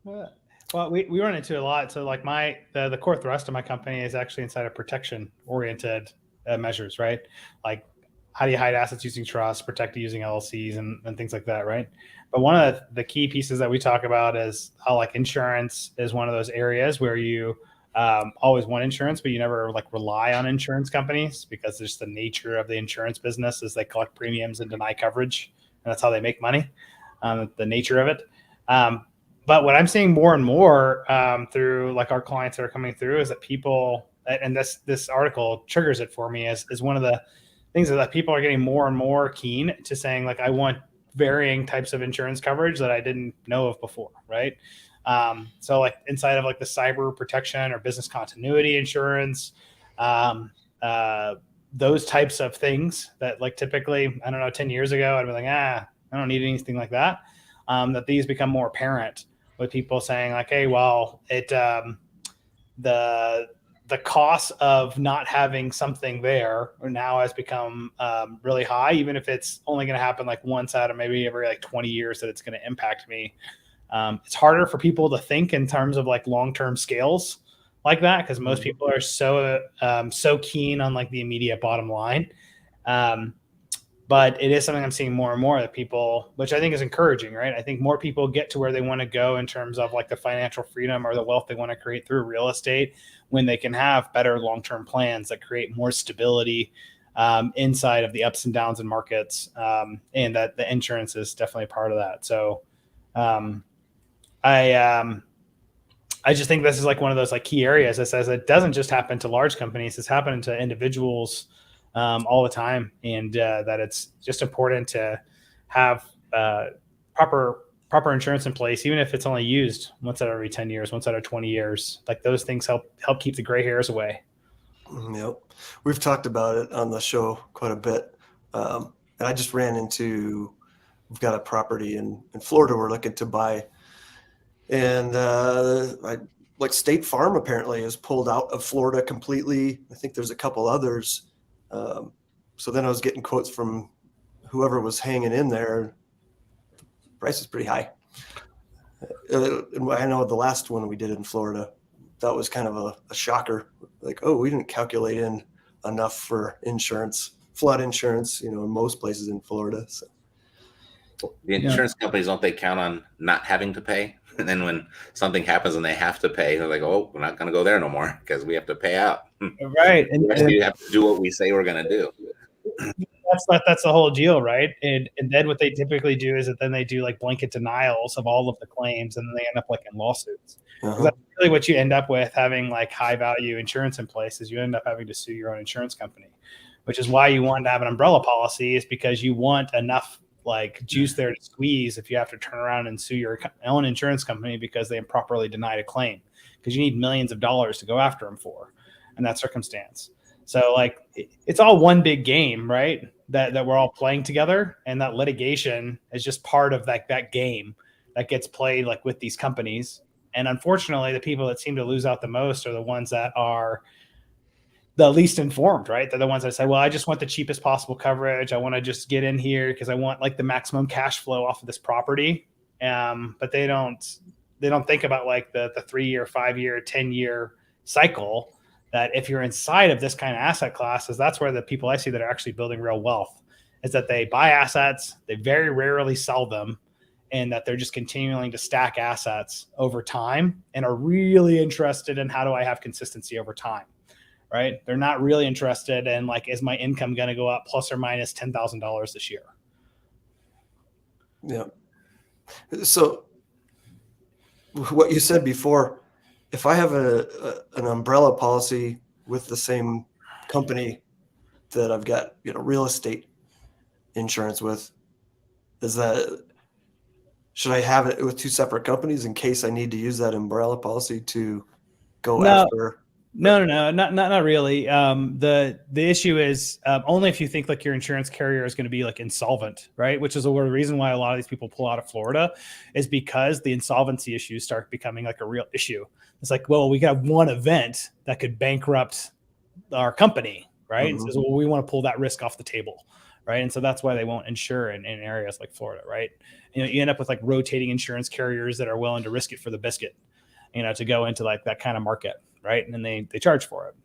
Yeah. Well, we run into a lot. So like the core thrust of my company is actually inside of protection oriented measures, right? Like how do you hide assets using trust, protect it using LLCs and things like that, right? But one of the key pieces that we talk about is how like insurance is one of those areas where you always want insurance, but you never like rely on insurance companies because there's the nature of the insurance business is they collect premiums and deny coverage, and that's how they make money. The nature of it. But what I'm seeing more and more through like our clients that are coming through is that people, and this article triggers it for me, is one of the things that people are getting more and more keen to saying like I want varying types of insurance coverage that I didn't know of before, right? So like inside of like the cyber protection or business continuity insurance, those types of things that like typically, I don't know, 10 years ago, I'd be like, I don't need anything like that. That these become more apparent with people saying like, hey, well, the cost of not having something there now has become really high, even if it's only going to happen like once out of maybe every like 20 years that it's going to impact me. It's harder for people to think in terms of like long-term scales like that because most people are so keen on like the immediate bottom line. But it is something I'm seeing more and more that people, which I think is encouraging, right? I think more people get to where they want to go in terms of like the financial freedom or the wealth they want to create through real estate when they can have better long-term plans that create more stability inside of the ups and downs in markets. And that the insurance is definitely part of that. So I just think this is like one of those like key areas that says it doesn't just happen to large companies. It's happening to individuals all the time, and that it's just important to have proper insurance in place, even if it's only used once out of every 10 years, once out of 20 years. Like those things help keep the gray hairs away. Yep, we've talked about it on the show quite a bit, and I just ran into. We've got a property in Florida we're looking to buy, and like State Farm apparently has pulled out of Florida completely. I think there's a couple others. So then I was getting quotes from whoever was hanging in there. The price is pretty high. And I know the last one we did in Florida, that was kind of a shocker. Like, oh, we didn't calculate in enough for insurance, flood insurance, in most places in Florida. So. The insurance companies, don't they count on not having to pay? And then when something happens and they have to pay, they're like, oh, we're not going to go there no more because we have to pay out. Right. And we have to do what we say we're going to do. That's the whole deal, right? And then what they typically do is that then they do like blanket denials of all of the claims, and then they end up like in lawsuits. Uh-huh. That's really what you end up with having like high value insurance in place is you end up having to sue your own insurance company, which is why you want to have an umbrella policy, is because you want enough like juice there to squeeze if you have to turn around and sue your own insurance company because they improperly denied a claim, because you need millions of dollars to go after them for in that circumstance. So like it's all one big game, right? That we're all playing together, and that litigation is just part of that game that gets played like with these companies. And unfortunately, the people that seem to lose out the most are the ones that are the least informed, right? They're the ones that say, well, I just want the cheapest possible coverage. I want to just get in here because I want like the maximum cash flow off of this property. But they don't think about like the 3-year, 5-year, 10-year cycle that if you're inside of this kind of asset classes, that's where the people I see that are actually building real wealth is that they buy assets, they very rarely sell them, and that they're just continuing to stack assets over time and are really interested in how do I have consistency over time, right? They're not really interested in like, is my income going to go up plus or minus $10,000 this year? Yeah. So what you said before, if I have an umbrella policy with the same company that I've got, real estate insurance with, should I have it with two separate companies in case I need to use that umbrella policy to go after? No, not really. The issue is only if you think like your insurance carrier is going to be like insolvent, right? Which is the reason why a lot of these people pull out of Florida is because the insolvency issues start becoming like a real issue. It's like, well, we got one event that could bankrupt our company, right? Mm-hmm. So well, we want to pull that risk off the table, right? And so that's why they won't insure in areas like Florida, right? You end up with like rotating insurance carriers that are willing to risk it for the biscuit, to go into like that kind of market. Right. And then they charge for it.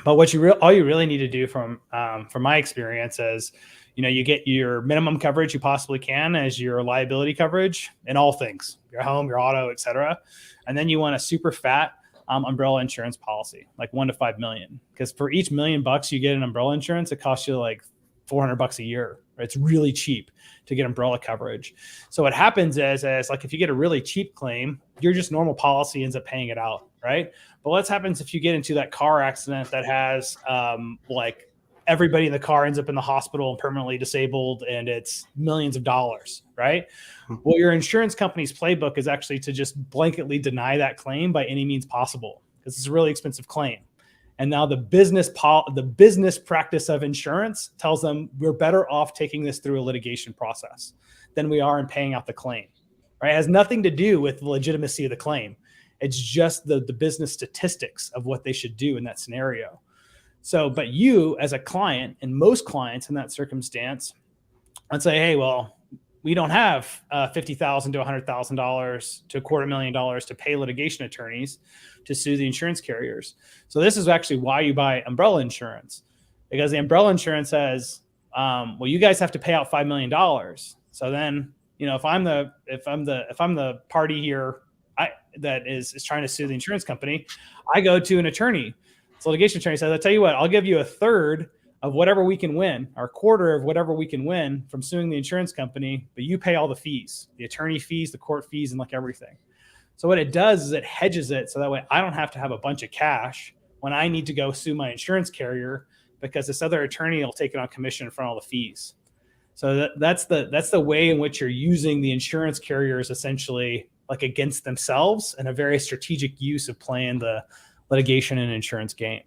But what all you really need to do from my experience is, you get your minimum coverage you possibly can as your liability coverage in all things, your home, your auto, et cetera. And then you want a super fat umbrella insurance policy, like $1 to $5 million. Because for each $1 million you get in umbrella insurance, it costs you like $400 a year. Right? It's really cheap to get umbrella coverage. So what happens is like if you get a really cheap claim, your just normal policy ends up paying it out, right? But what happens if you get into that car accident that has like everybody in the car ends up in the hospital and permanently disabled and it's millions of dollars, right? Well, your insurance company's playbook is actually to just blanketly deny that claim by any means possible because it's a really expensive claim. And now the business practice of insurance tells them we're better off taking this through a litigation process than we are in paying out the claim, right? It has nothing to do with the legitimacy of the claim. It's just the business statistics of what they should do in that scenario. So, but you as a client and most clients in that circumstance, I'd say, hey, well, we don't have $50,000 to $100,000 to $250,000 to pay litigation attorneys to sue the insurance carriers. So this is actually why you buy umbrella insurance, because the umbrella insurance says, well, you guys have to pay out $5 million. So then, if I'm the party here that is trying to sue the insurance company, I go to an attorney. So litigation attorney says, I'll tell you what, I'll give you a third of whatever we can win, or a quarter of whatever we can win from suing the insurance company, but you pay all the fees, the attorney fees, the court fees, and like everything. So what it does is it hedges it so that way I don't have to have a bunch of cash when I need to go sue my insurance carrier because this other attorney will take it on commission for all the fees. So that's the way in which you're using the insurance carriers essentially like against themselves and a very strategic use of playing the litigation and insurance game.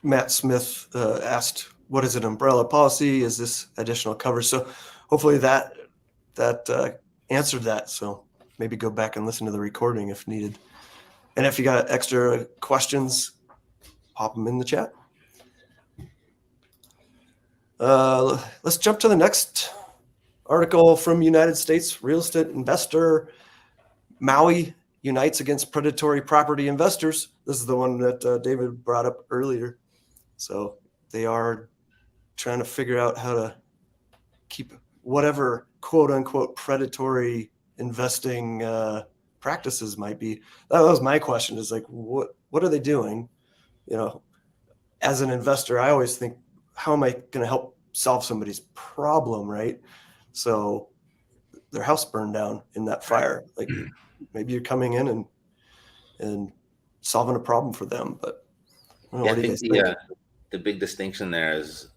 Matt Smith asked, what is an umbrella policy? Is this additional coverage? So hopefully that answered that. So maybe go back and listen to the recording if needed. And if you got extra questions, pop them in the chat. Let's jump to the next article from United States Real Estate Investor. Maui unites against predatory property investors. This is the one that David brought up earlier. So they are trying to figure out how to keep whatever quote unquote predatory investing practices might be. That was my question, is like, what are they doing? As an investor, I always think, how am I going to help solve somebody's problem, right? So their house burned down in that fire. Like maybe you're coming in and solving a problem for them, but I think the big distinction there is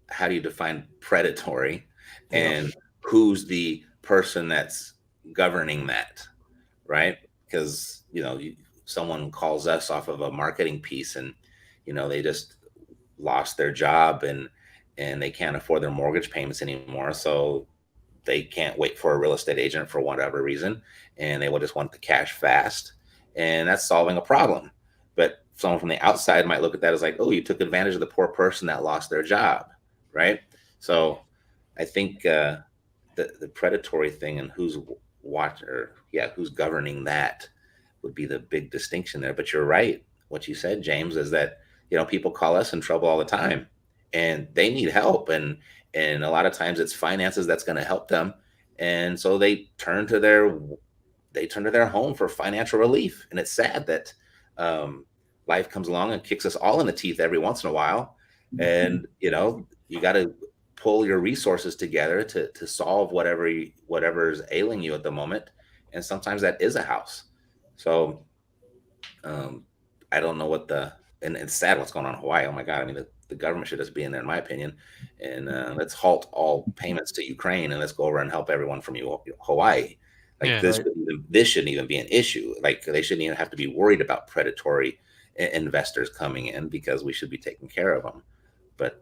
how do you define predatory and who's the person that's governing that, right? Because, someone calls us off of a marketing piece and, they just lost their job and they can't afford their mortgage payments anymore. So they can't wait for a real estate agent for whatever reason. And they will just want the cash fast. And that's solving a problem. But someone from the outside might look at that as like, oh, you took advantage of the poor person that lost their job, right? So I think the predatory thing and who's governing that would be the big distinction there. But you're right. What you said, James, is that, people call us in trouble all the time and they need help. And a lot of times it's finances that's going to help them. And so they turn to their home for financial relief. And it's sad that life comes along and kicks us all in the teeth every once in a while. And, you got to pull your resources together to solve whatever's ailing you at the moment. And sometimes that is a house. So I don't know and it's sad what's going on in Hawaii. Oh my God. I mean, the government should just be in there, in my opinion. And let's halt all payments to Ukraine and let's go over and help everyone from Hawaii. Like this shouldn't even be an issue. Like they shouldn't even have to be worried about predatory investors coming in, because we should be taking care of them. But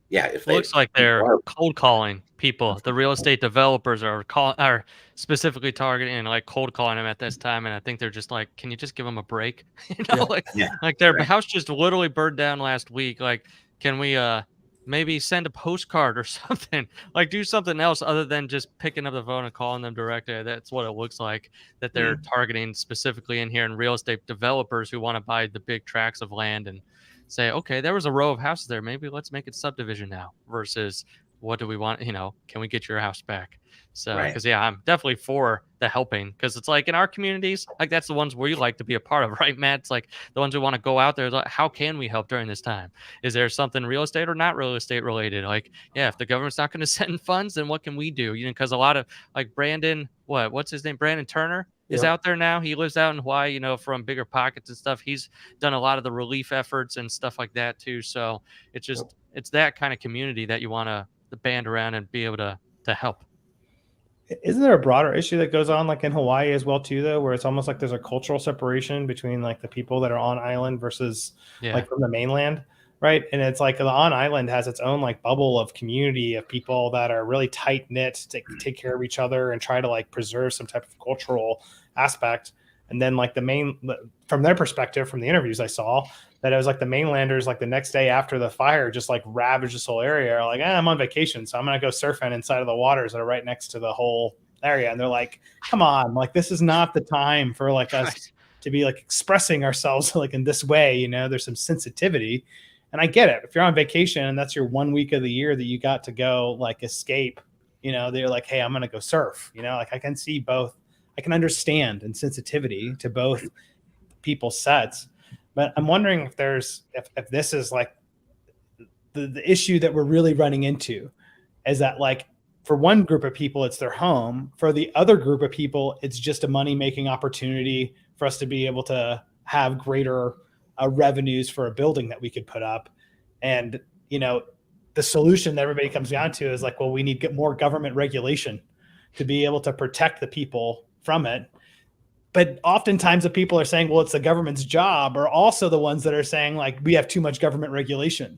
if it looks like they're cold calling people, the real estate developers are specifically targeting and like cold calling them at this time. And I think they're just like, can you just give them a break? Like their house just literally burned down last week. Like, can we maybe send a postcard or something? Like do something else other than just picking up the phone and calling them directly. That's what it looks like, that they're targeting specifically in here, and real estate developers who want to buy the big tracts of land and say, okay, there was a row of houses there. Maybe let's make it subdivision now, versus what do we want? Can we get your house back? So, because I'm definitely for the helping, because it's like in our communities, like that's the ones where you like to be a part of, right, Matt? It's like the ones who want to go out there. Like, how can we help during this time? Is there something real estate or not real estate related? Like, if the government's not going to send funds, then what can we do? Because a lot of like Brandon, what's his name? Brandon Turner is out there now. He lives out in Hawaii, from Bigger Pockets and stuff. He's done a lot of the relief efforts and stuff like that too. So it's just, it's that kind of community that you want to band around and be able to help. Isn't there a broader issue that goes on like in Hawaii as well too, though, where it's almost like there's a cultural separation between like the people that are on island versus like from the mainland, right? And it's like the on island has its own like bubble of community of people that are really tight knit to take care of each other and try to like preserve some type of cultural aspect. And then like from their perspective, from the interviews I saw, that it was like the mainlanders, like the next day after the fire, just like ravaged this whole area. Like, I'm on vacation, so I'm going to go surfing inside of the waters that are right next to the whole area. And they're like, come on, like, this is not the time for like us to be like expressing ourselves like in this way. There's some sensitivity. And I get it. If you're on vacation and that's your 1 week of the year that you got to go like escape, they're like, hey, I'm going to go surf. Like I can see both. I can understand and sensitivity to both people's sets. But I'm wondering if this is like the issue that we're really running into, is that like for one group of people, it's their home. For the other group of people, it's just a money-making opportunity for us to be able to have greater revenues for a building that we could put up. And, the solution that everybody comes down to is like, well, we need to get more government regulation to be able to protect the people from it. But oftentimes the people are saying, well, it's the government's job, are also the ones that are saying like, we have too much government regulation,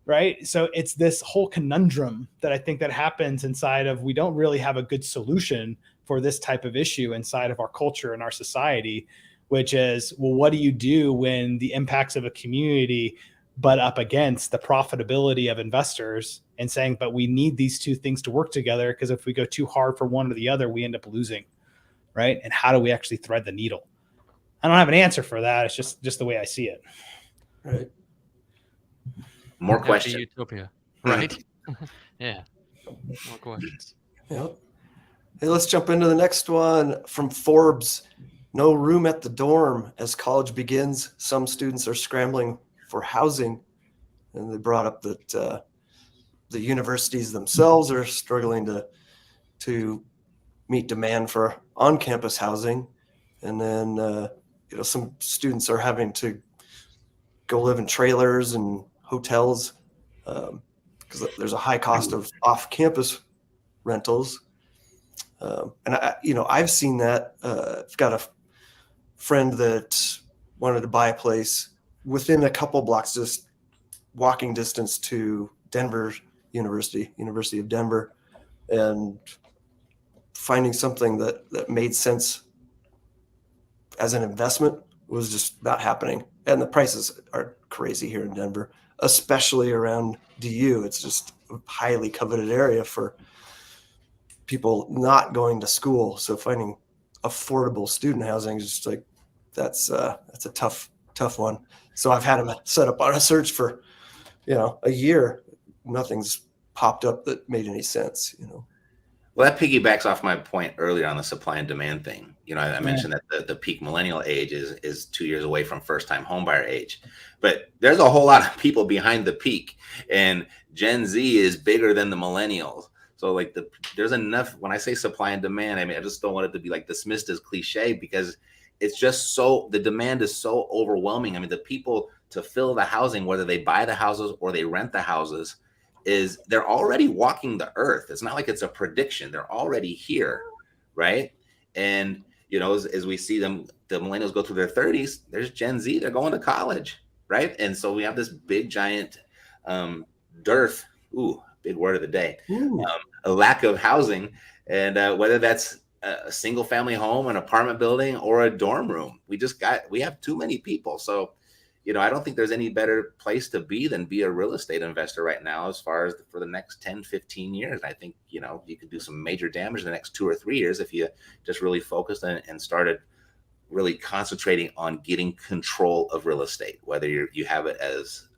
right? So it's this whole conundrum that I think that happens inside of, we don't really have a good solution for this type of issue inside of our culture and our society, which is, well, what do you do when the impacts of a community butt up against the profitability of investors, and saying, but we need these two things to work together, because if we go too hard for one or the other, we end up losing. Right. And how do we actually thread the needle? I don't have an answer for that. It's just the way I see it. Right. More questions. Utopia. Right. Yeah. More questions. Yep. Hey, let's jump into the next one from Forbes. No room at the dorm as college begins. Some students are scrambling for housing. And they brought up that the universities themselves are struggling to meet demand for on-campus housing. And then, some students are having to go live in trailers and hotels because there's a high cost of off-campus rentals. And I've seen that. I've got a friend that wanted to buy a place within a couple blocks, just walking distance to Denver University of Denver, and finding something that made sense as an investment was just not happening. And the prices are crazy here in Denver, especially around DU. It's just a highly coveted area for people not going to school. So finding affordable student housing is just like that's a tough one. So I've had him set up on a search for, a year. Nothing's popped up that made any sense, Well, that piggybacks off my point earlier on the supply and demand thing. I mentioned that the peak millennial age is 2 years away from first-time homebuyer age, but there's a whole lot of people behind the peak, and Gen Z is bigger than the millennials. So like there's enough. When I say supply and demand, I mean, I just don't want it to be like dismissed as cliche, because it's just the demand is so overwhelming. I mean, the people to fill the housing, whether they buy the houses or they rent the houses, they're already walking the earth. It's not like it's a prediction. They're already here, right? And as we see the millennials go through their 30s, there's Gen Z, they're going to college, right? And so we have this big giant dearth, big word of the day, a lack of housing, and whether that's a single family home, an apartment building, or a dorm room, we have too many people. So I don't think there's any better place to be than be a real estate investor right now, as far as for the next 10, 15 years. I think, you could do some major damage in the next 2 or 3 years if you just really focused and started really concentrating on getting control of real estate, whether you have it as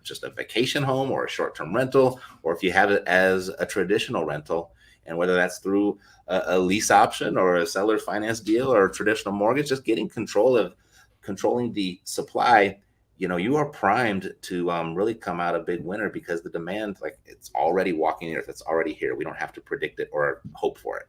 just a vacation home or a short-term rental, or if you have it as a traditional rental, and whether that's through a lease option or a seller finance deal or a traditional mortgage, just getting controlling the supply. You are primed to really come out a big winner, because the demand, like, it's already walking the earth. It's already here. We don't have to predict it or hope for it.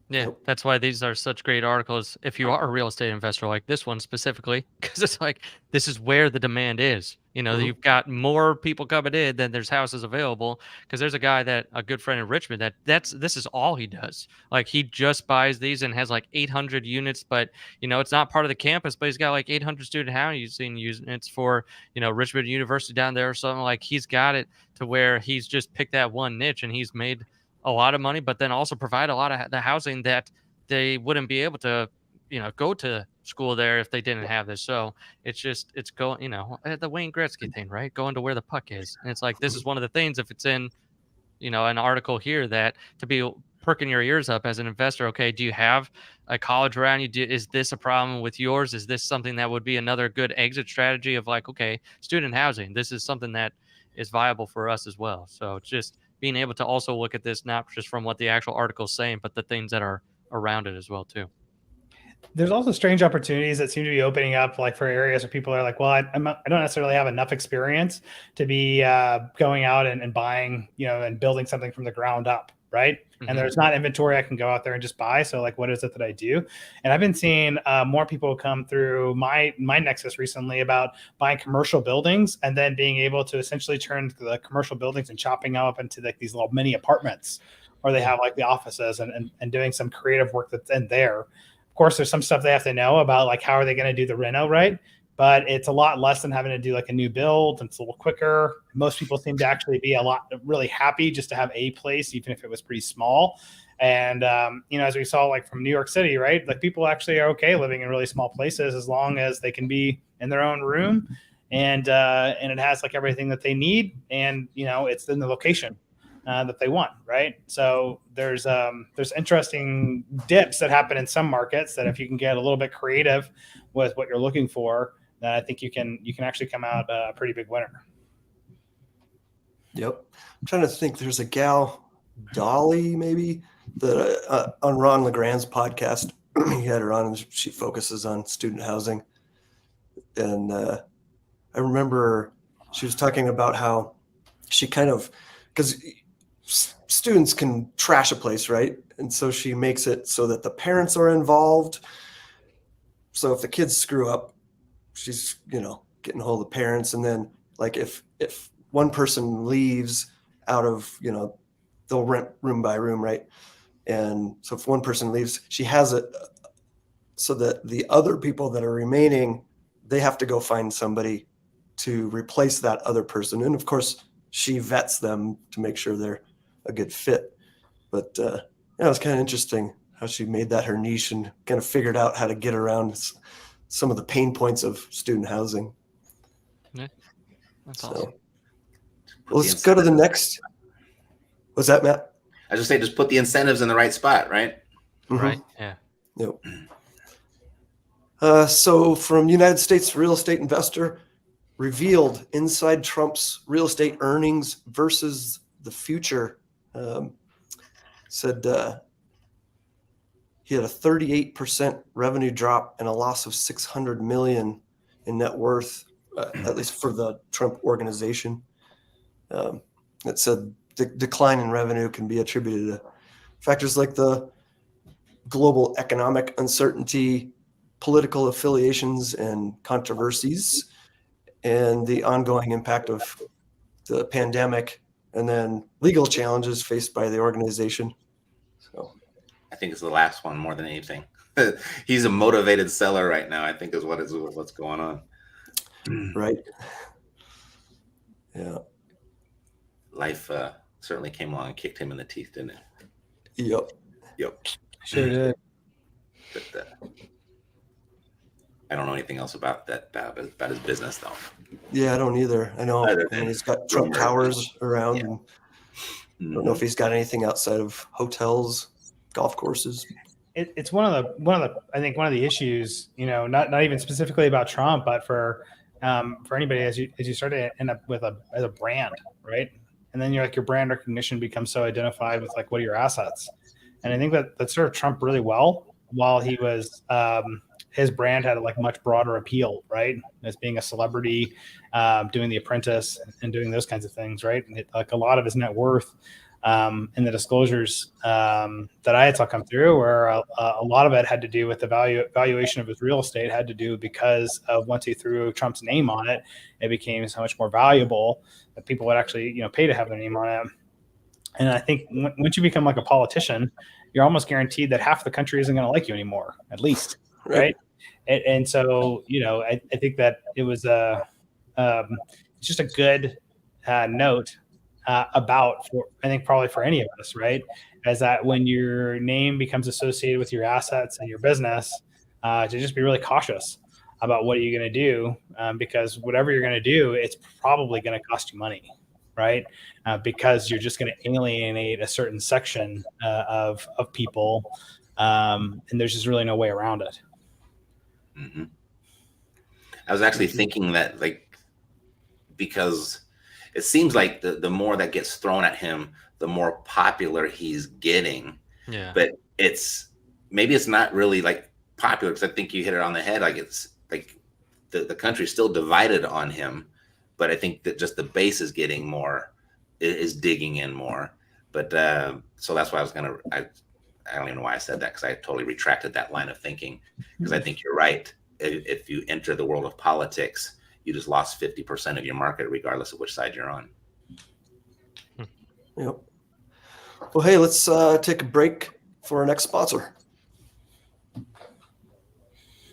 Yeah, that's why these are such great articles. If you are a real estate investor, like this one specifically, because it's like, this is where the demand is. You've got more people coming in than there's houses available. Because there's a good friend in Richmond this is all he does. Like, he just buys these and has like 800 units, but it's not part of the campus, but he's got like 800 student housing units for Richmond University down there or something. Like, he's got it to where he's just picked that one niche, and he's made a lot of money, but then also provide a lot of the housing that they wouldn't be able to, go to school there if they didn't have this. So it's going, the Wayne Gretzky thing, right? Going to where the puck is. And it's like, this is one of the things, if it's in, an article here, that to be perking your ears up as an investor. Okay, do you have a college around you? Is this a problem with yours? Is this something that would be another good exit strategy of like, okay, student housing, this is something that is viable for us as well. So it's just being able to also look at this, not just from what the actual article is saying, but the things that are around it as well too. There's also strange opportunities that seem to be opening up, like for areas where people are like, well, I don't necessarily have enough experience to be going out and buying, and building something from the ground up. Right. Mm-hmm. And there's not inventory I can go out there and just buy. So like, what is it that I do? And I've been seeing more people come through my nexus recently about buying commercial buildings and then being able to essentially turn the commercial buildings and chopping them up into like these little mini apartments, or they have like the offices and doing some creative work that's in there. Of course, there's some stuff they have to know about, like how are they going to do the reno, right? But it's a lot less than having to do like a new build. It's a little quicker. Most people seem to actually be really happy just to have a place, even if it was pretty small. And, as we saw, like from New York City, right? Like people actually are okay living in really small places as long as they can be in their own room and it has like everything that they need. And, it's in the location that they want, right? So there's interesting dips that happen in some markets that if you can get a little bit creative with what you're looking for, then I think you can actually come out a pretty big winner. Yep. I'm trying to think. There's a gal, Dolly, maybe, that on Ron LeGrand's podcast, he had her on, and she focuses on student housing. And I remember she was talking about how she because students can trash a place, right? And so she makes it so that the parents are involved. So if the kids screw up, she's, getting a hold of the parents. And then like if one person leaves out of, they'll rent room by room, right? And so if one person leaves, she has it so that the other people that are remaining, they have to go find somebody to replace that other person. And of course, she vets them to make sure they're a good fit. But it was kind of interesting how she made that her niche and kind of figured out how to get around some of the pain points of student housing. Yeah, that's awesome. Well, let's go to the next. What's that, Matt? I just say, just put the incentives in the right spot, right? Mm-hmm. Right. Yeah. Yep. So from United States Real Estate Investor, revealed inside Trump's real estate earnings versus the future. Said he had a 38% revenue drop and a loss of $600 million in net worth, at least for the Trump organization. It said the decline in revenue can be attributed to factors like the global economic uncertainty, political affiliations and controversies, and the ongoing impact of the pandemic, and then legal challenges faced by the organization. So I think it's the last one more than anything. He's a motivated seller right now, I think is what's going on. right. Yeah. Life certainly came along and kicked him in the teeth, didn't it? Yep. Sure did. But I don't know anything else about that, about his business, though. Yeah, I don't either. I know. Other I mean, than he's got Trump Towers around. Yeah. And I don't know if he's got anything outside of hotels, golf courses. It's one of the I think one of the issues, not even specifically about Trump, but for anybody as you start to end up with as a brand, right? And then your brand recognition becomes so identified with what are your assets. And I think that served Trump really well while he was his brand had a much broader appeal, right? As being a celebrity, doing The Apprentice and doing those kinds of things, right? And a lot of his net worth in the disclosures that I saw come through, where a lot of it had to do with the valuation of his real estate, had to do because of once he threw Trump's name on it, it became so much more valuable that people would actually pay to have their name on it. And I think once you become a politician, you're almost guaranteed that half the country isn't going to like you anymore, at least, right? And so I think that it was just a good note. About I think probably for any of us, right? Is that when your name becomes associated with your assets and your business, to just be really cautious about what are you going to do, because whatever you're going to do, it's probably going to cost you money, right? Because you're just going to alienate a certain section of people, and there's just really no way around it. Mm-hmm. I was actually thinking that because it seems like the more that gets thrown at him, the more popular he's getting. Yeah. But maybe it's not really popular, because I think you hit it on the head. It's the country's still divided on him, but I think that just the base is getting more, is digging in more. But so that's why I don't even know why I said that, because I totally retracted that line of thinking, because I think you're right. If you enter the world of politics, you just lost 50% of your market, regardless of which side you're on. Yep. Well, hey, let's take a break for our next sponsor.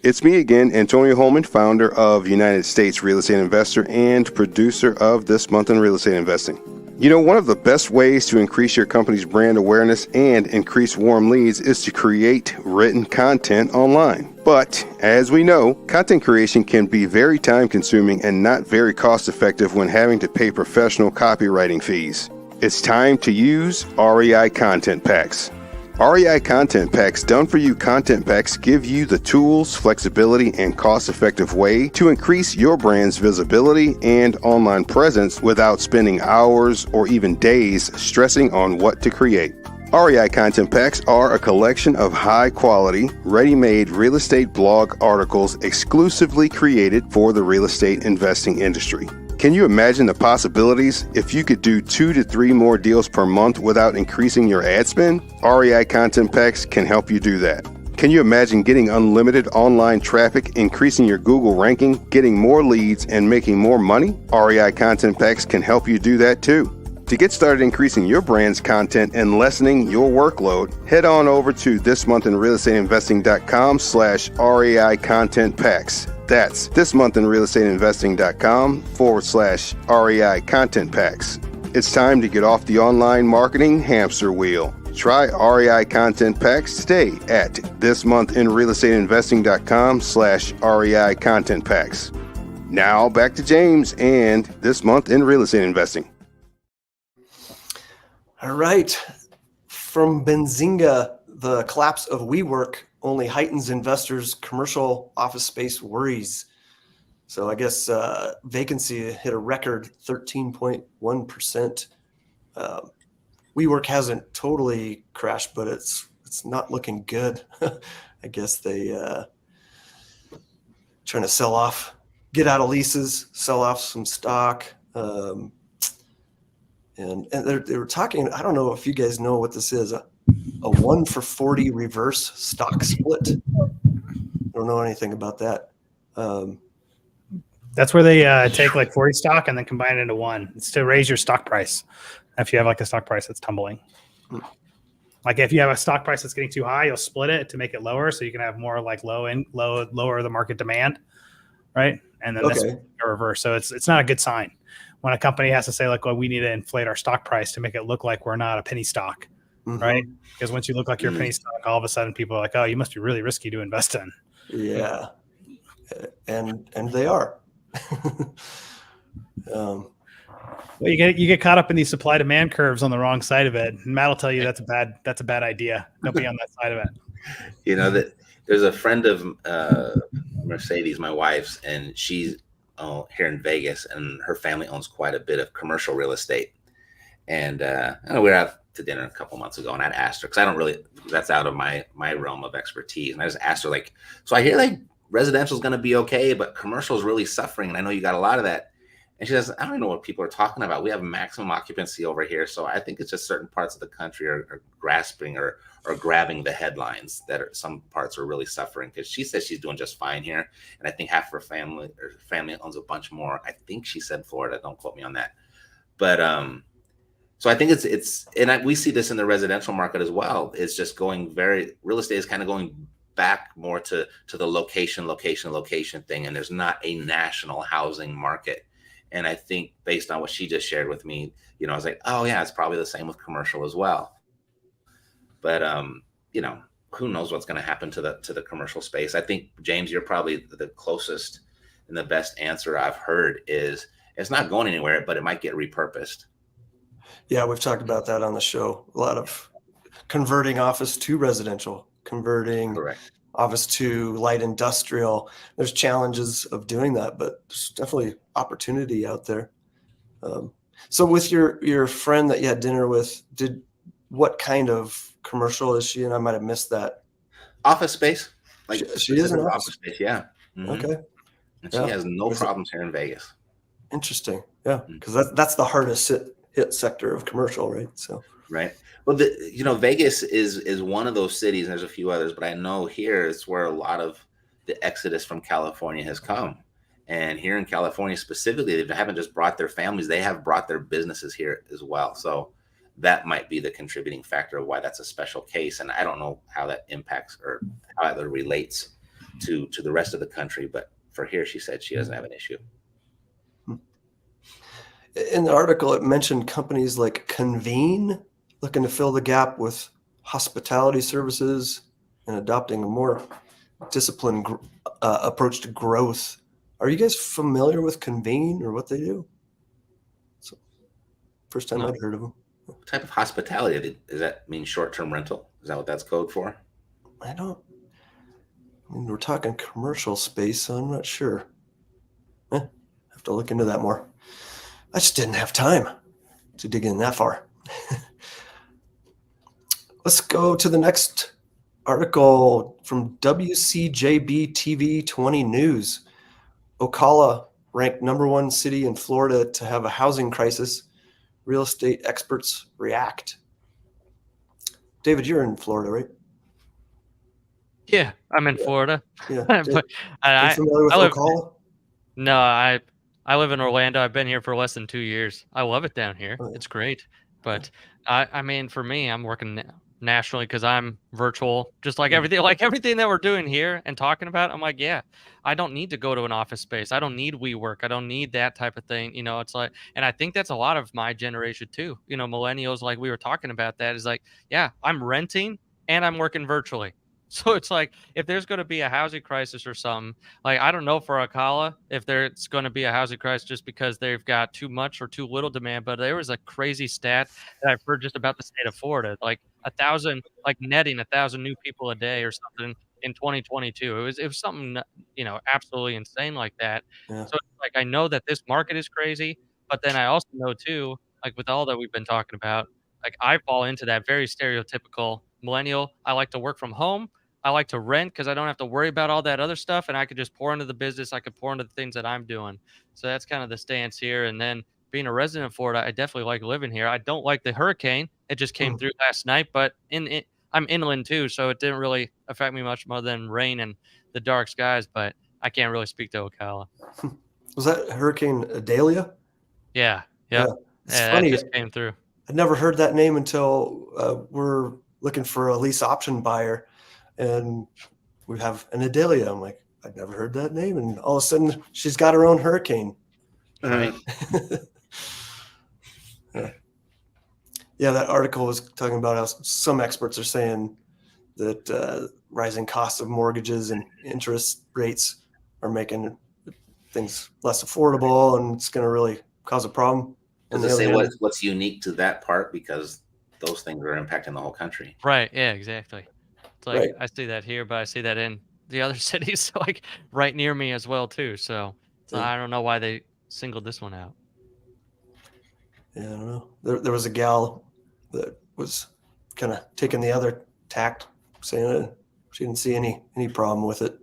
It's me again, Antonio Holman, founder of United States Real Estate Investor and producer of This Month in Real Estate Investing. One of the best ways to increase your company's brand awareness and increase warm leads is to create written content online. But as we know, content creation can be very time consuming and not very cost effective when having to pay professional copywriting fees. It's time to use REI Content Packs. REI Content Packs done-for-you content packs give you the tools, flexibility, and cost-effective way to increase your brand's visibility and online presence without spending hours or even days stressing on what to create. REI Content Packs are a collection of high-quality, ready-made real estate blog articles exclusively created for the real estate investing industry. Can you imagine the possibilities if you could do 2 to 3 more deals per month without increasing your ad spend? REI Content Packs can help you do that. Can you imagine getting unlimited online traffic, increasing your Google ranking, getting more leads, and making more money? REI Content Packs can help you do that too. To get started increasing your brand's content and lessening your workload, head on over to thismonthinrealestateinvesting.com/REI Content Packs. That's thismonthinrealestateinvesting.com/REI Content Packs. It's time to get off the online marketing hamster wheel. Try REI Content Packs today at thismonthinrealestateinvesting.com/REI Content Packs. Now back to James and This Month in Real Estate Investing. All right. From Benzinga, the collapse of WeWork only heightens investors' commercial office space worries. So I guess vacancy hit a record 13.1%. WeWork hasn't totally crashed, but it's not looking good. I guess they trying to sell off, get out of leases, sell off some stock. And they were talking, I don't know if you guys know what this is, a 1-for-40 reverse stock split. I don't know anything about that. That's where they take like 40 stock and then combine it into one. It's to raise your stock price if you have like a stock price that's tumbling. Like if you have a stock price that's getting too high, you'll split it to make it lower so you can have more like lower the market demand, right? And then this a reverse. So it's not a good sign when a company has to say like, well, we need to inflate our stock price to make it look like we're not a penny stock, right? Because once you look like you're a penny stock, all of a sudden people are like, oh, you must be really risky to invest in. Yeah, and they are. Well, you get caught up in these supply demand curves on the wrong side of it. And Matt will tell you that's a bad idea. Don't be on that side of it. You know that there's a friend of Mercedes, my wife's, and she's here in Vegas, and her family owns quite a bit of commercial real estate. And I know we were out to dinner a couple months ago, and I'd asked her because I don't really, that's out of my realm of expertise. And I just asked her like, so I hear like residential is going to be okay, but commercial is really suffering, and I know you got a lot of that. And she says, I don't know what people are talking about. We have maximum occupancy over here. So I think it's just certain parts of the country are grasping or grabbing the headlines that some parts are really suffering, because she says she's doing just fine here. And I think half her family owns a bunch more. I think she said Florida. Don't quote me on that. But so I think we see this in the residential market as well. It's just going real estate is kind of going back more to the location thing. And there's not a national housing market. And I think based on what she just shared with me, I was like, oh yeah, it's probably the same with commercial as well. But who knows what's going to happen to the commercial space? I think, James, you're probably the closest and the best answer I've heard is it's not going anywhere, but it might get repurposed. Yeah, we've talked about that on the show. A lot of converting office to residential, converting office to light industrial. There's challenges of doing that, but there's definitely opportunity out there. So with your friend that you had dinner with, what kind of commercial is she in? I might have missed that. Office space. Like she is in office space, yeah. Mm-hmm. Okay. And she has no problems here in Vegas. Interesting. Yeah, because that's the hardest hit sector of commercial, right? So right. Well, Vegas is one of those cities, and there's a few others, but I know here it's where a lot of the exodus from California has come. And here in California specifically, they haven't just brought their families, they have brought their businesses here as well. So that might be the contributing factor of why that's a special case. And I don't know how that impacts or how that relates to the rest of the country. But for here, she said she doesn't have an issue. In the article, it mentioned companies like Convene looking to fill the gap with hospitality services and adopting a more disciplined approach to growth. Are you guys familiar with Convene or what they do? So, first time I've heard of them. What type of hospitality? Does that mean short-term rental? Is that what that's code for? I mean, we're talking commercial space, so I'm not sure. Have to look into that more. I just didn't have time to dig in that far. Let's go to the next article from WCJB TV 20 News. Ocala ranked #1 city in Florida to have a housing crisis. Real estate experts react. David, you're in Florida, right? Yeah, I'm in Florida. Yeah. But Are you familiar with Ocala? No, I live in Orlando. I've been here for less than 2 years. I love it down here. Oh, yeah. It's great. But I mean, for me, I'm working nationally because I'm virtual, just like everything that we're doing here and talking about. I'm like, yeah, I don't need to go to an office space. I don't need WeWork. I don't need that type of thing. It's like, and I think that's a lot of my generation too. Millennials, like we were talking about, that is like, yeah, I'm renting and I'm working virtually. So it's like, if there's going to be a housing crisis or something, like, I don't know for Ocala if there's going to be a housing crisis just because they've got too much or too little demand. But there was a crazy stat that I've heard just about the state of Florida, like 1,000, like netting 1,000 new people a day or something in 2022. It was something, absolutely insane like that. Yeah. So it's like I know that this market is crazy, but then I also know too, like with all that we've been talking about, like I fall into that very stereotypical millennial. I like to work from home. I like to rent because I don't have to worry about all that other stuff, and I could just pour into the business. I could pour into the things that I'm doing. So that's kind of the stance here. And then being a resident of Florida, I definitely like living here. I don't like the hurricane. It just came through last night, but I'm inland too, so it didn't really affect me much more than rain and the dark skies. But I can't really speak to Ocala. Was that Hurricane Idalia? Yeah, Yeah. yeah, It's that funny. just came through. I'd never heard that name until we're looking for a lease option buyer, and we have an Idalia. I'm like, I'd never heard that name, and all of a sudden, she's got her own hurricane. Right. Yeah, that article was talking about how some experts are saying that rising costs of mortgages and interest rates are making things less affordable, and it's going to really cause a problem. On Does the it other say hand, what's unique to that part? Because those things are impacting the whole country. Right. Yeah, exactly. It's like Right. I see that here, but I see that in the other cities, like right near me as well too. So Yeah. I don't know why they singled this one out. Yeah, I don't know. There was a gal that was kind of taking the other tact, saying she didn't see any problem with it.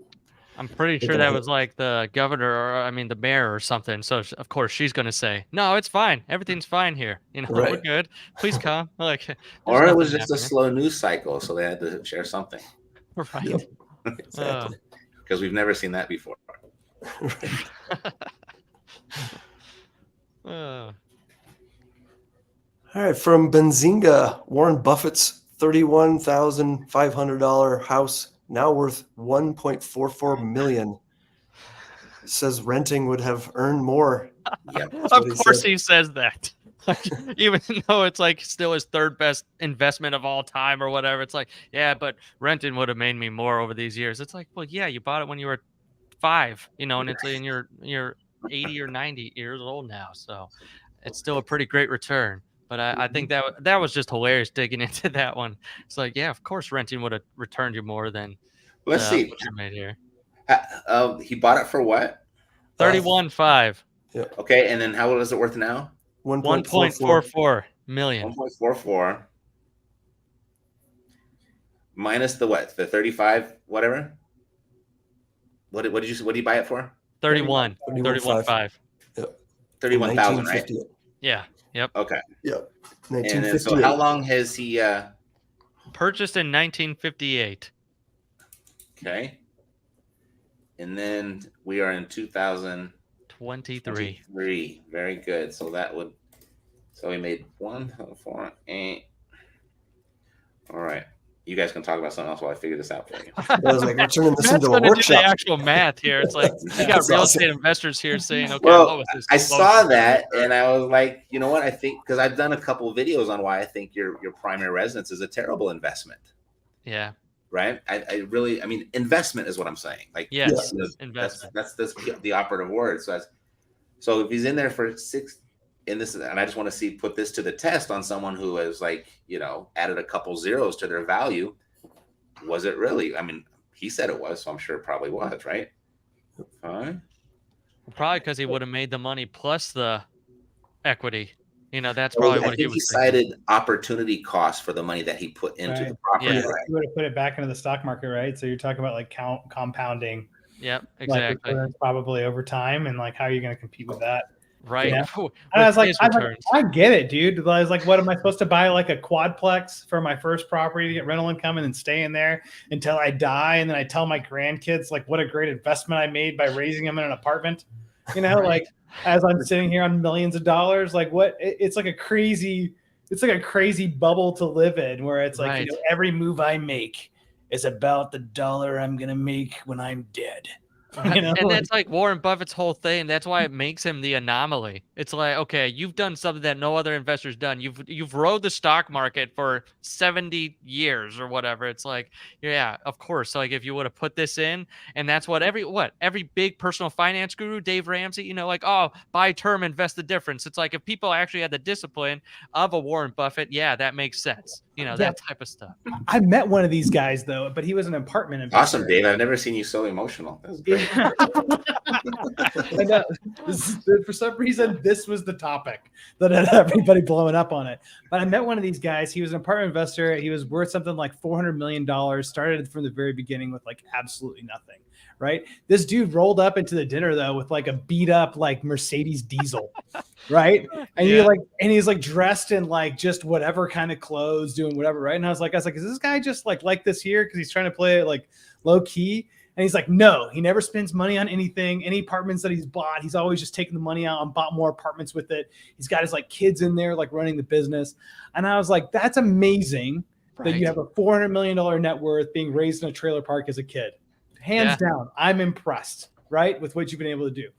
I'm pretty sure that was like the governor, or I mean the mayor or something. So of course she's gonna say, "No, it's fine. Everything's fine here. We're Right. good. Please come." Like, there's Or it was nothing just a slow news cycle, so they had to share something. happening. Yep. Right. Exactly. Because we've never seen that before. Uh, All right, from Benzinga, Warren Buffett's $31,500 house now worth $1.44 million. Says renting would have earned more. Yep. That's of what he course said. he says that. Like, even though it's like still his third best investment of all time or whatever. It's like, yeah, but renting would have made me more over these years. It's like, well, yeah, you bought it when you were 5, and it's and you're 80 or 90 years old now, so it's still a pretty great return. But I think that was just hilarious digging into that one. It's like, yeah, of course renting would have returned you more than Let's see. what you made here. He bought it for what? 31.5. Okay, and then how is it worth now? 1.44 million. 1.44 minus the what? The 35 whatever. What did you buy it for? 31.5. 31,000, right? 1958. Yeah. Yep. Okay. Yep. And then, 1958. so how long has he? Purchased in 1958. Okay. And then we are in 2023. 23. Very good. So we made 1, 4, 8. All right. You guys can talk about something else while I figure this out for you. I was like, we're turning this Matt's into a gonna do the workshop. actual math here. It's like you got That's real awesome. estate investors here saying, okay, Well, what was this? I saw that and I was like, you know what? I think because I've done a couple of videos on why I think your primary residence is a terrible investment. Yeah. Right. I mean, investment is what I'm saying. Like, Yes. you know, Investment. That's the operative word. So if he's in there for 6, and I just want to put this to the test on someone who has added a couple zeros to their value. Was it really? I mean, he said it was, so I'm sure it probably was, right? Fine. Probably because he would have made the money plus the equity. That's Well, probably I what he think he was thinking. cited opportunity cost for the money that he put into Right. the property. Yeah. Right? You would have put it back into the stock market, right? So you're talking about like compounding, Yep. like Exactly. returns probably over time, and like how are you going to compete with that? Right. Yeah. With And I was like, his I returns. get it, dude. I was like, what am I supposed to buy? Like a quadplex for my first property to get rental income and then stay in there until I die, and then I tell my grandkids like what a great investment I made by raising them in an apartment. Like as I'm sitting here on millions of dollars, like what? It's like a crazy bubble to live in, where it's like Right. every move I make is about the dollar I'm gonna make when I'm dead. You know? And that's like Warren Buffett's whole thing. That's why it makes him the anomaly. It's like, okay, you've done something that no other investor's done. You've rode the stock market for 70 years or whatever. It's like, yeah, of course. Like if you would have put this in, and that's what every big personal finance guru, Dave Ramsey, you know, like, oh, buy term, invest the difference. It's like if people actually had the discipline of a Warren Buffett, yeah, that makes sense. You know, that type of stuff. I met one of these guys though, but he was an apartment investor. Awesome, Dave. I've never seen you so emotional. That was great. I know. For some reason, this was the topic that had everybody blowing up on it. But I met one of these guys. He was an apartment investor. He was worth something like $400 million. Started from the very beginning with like absolutely nothing. Right. This dude rolled up into the dinner though with like a beat up like Mercedes diesel. Right. And he's like dressed in like just whatever kind of clothes, doing whatever. Right. And I was like, is this guy just like this here because he's trying to play it like low key? And he's like, no, he never spends money on anything. Any apartments that he's bought, he's always just taken the money out and bought more apartments with it. He's got his like kids in there, like running the business. And I was like, that's amazing that you have a $400 million net worth being raised in a trailer park as a kid. Hands down, I'm impressed, right, with what you've been able to do.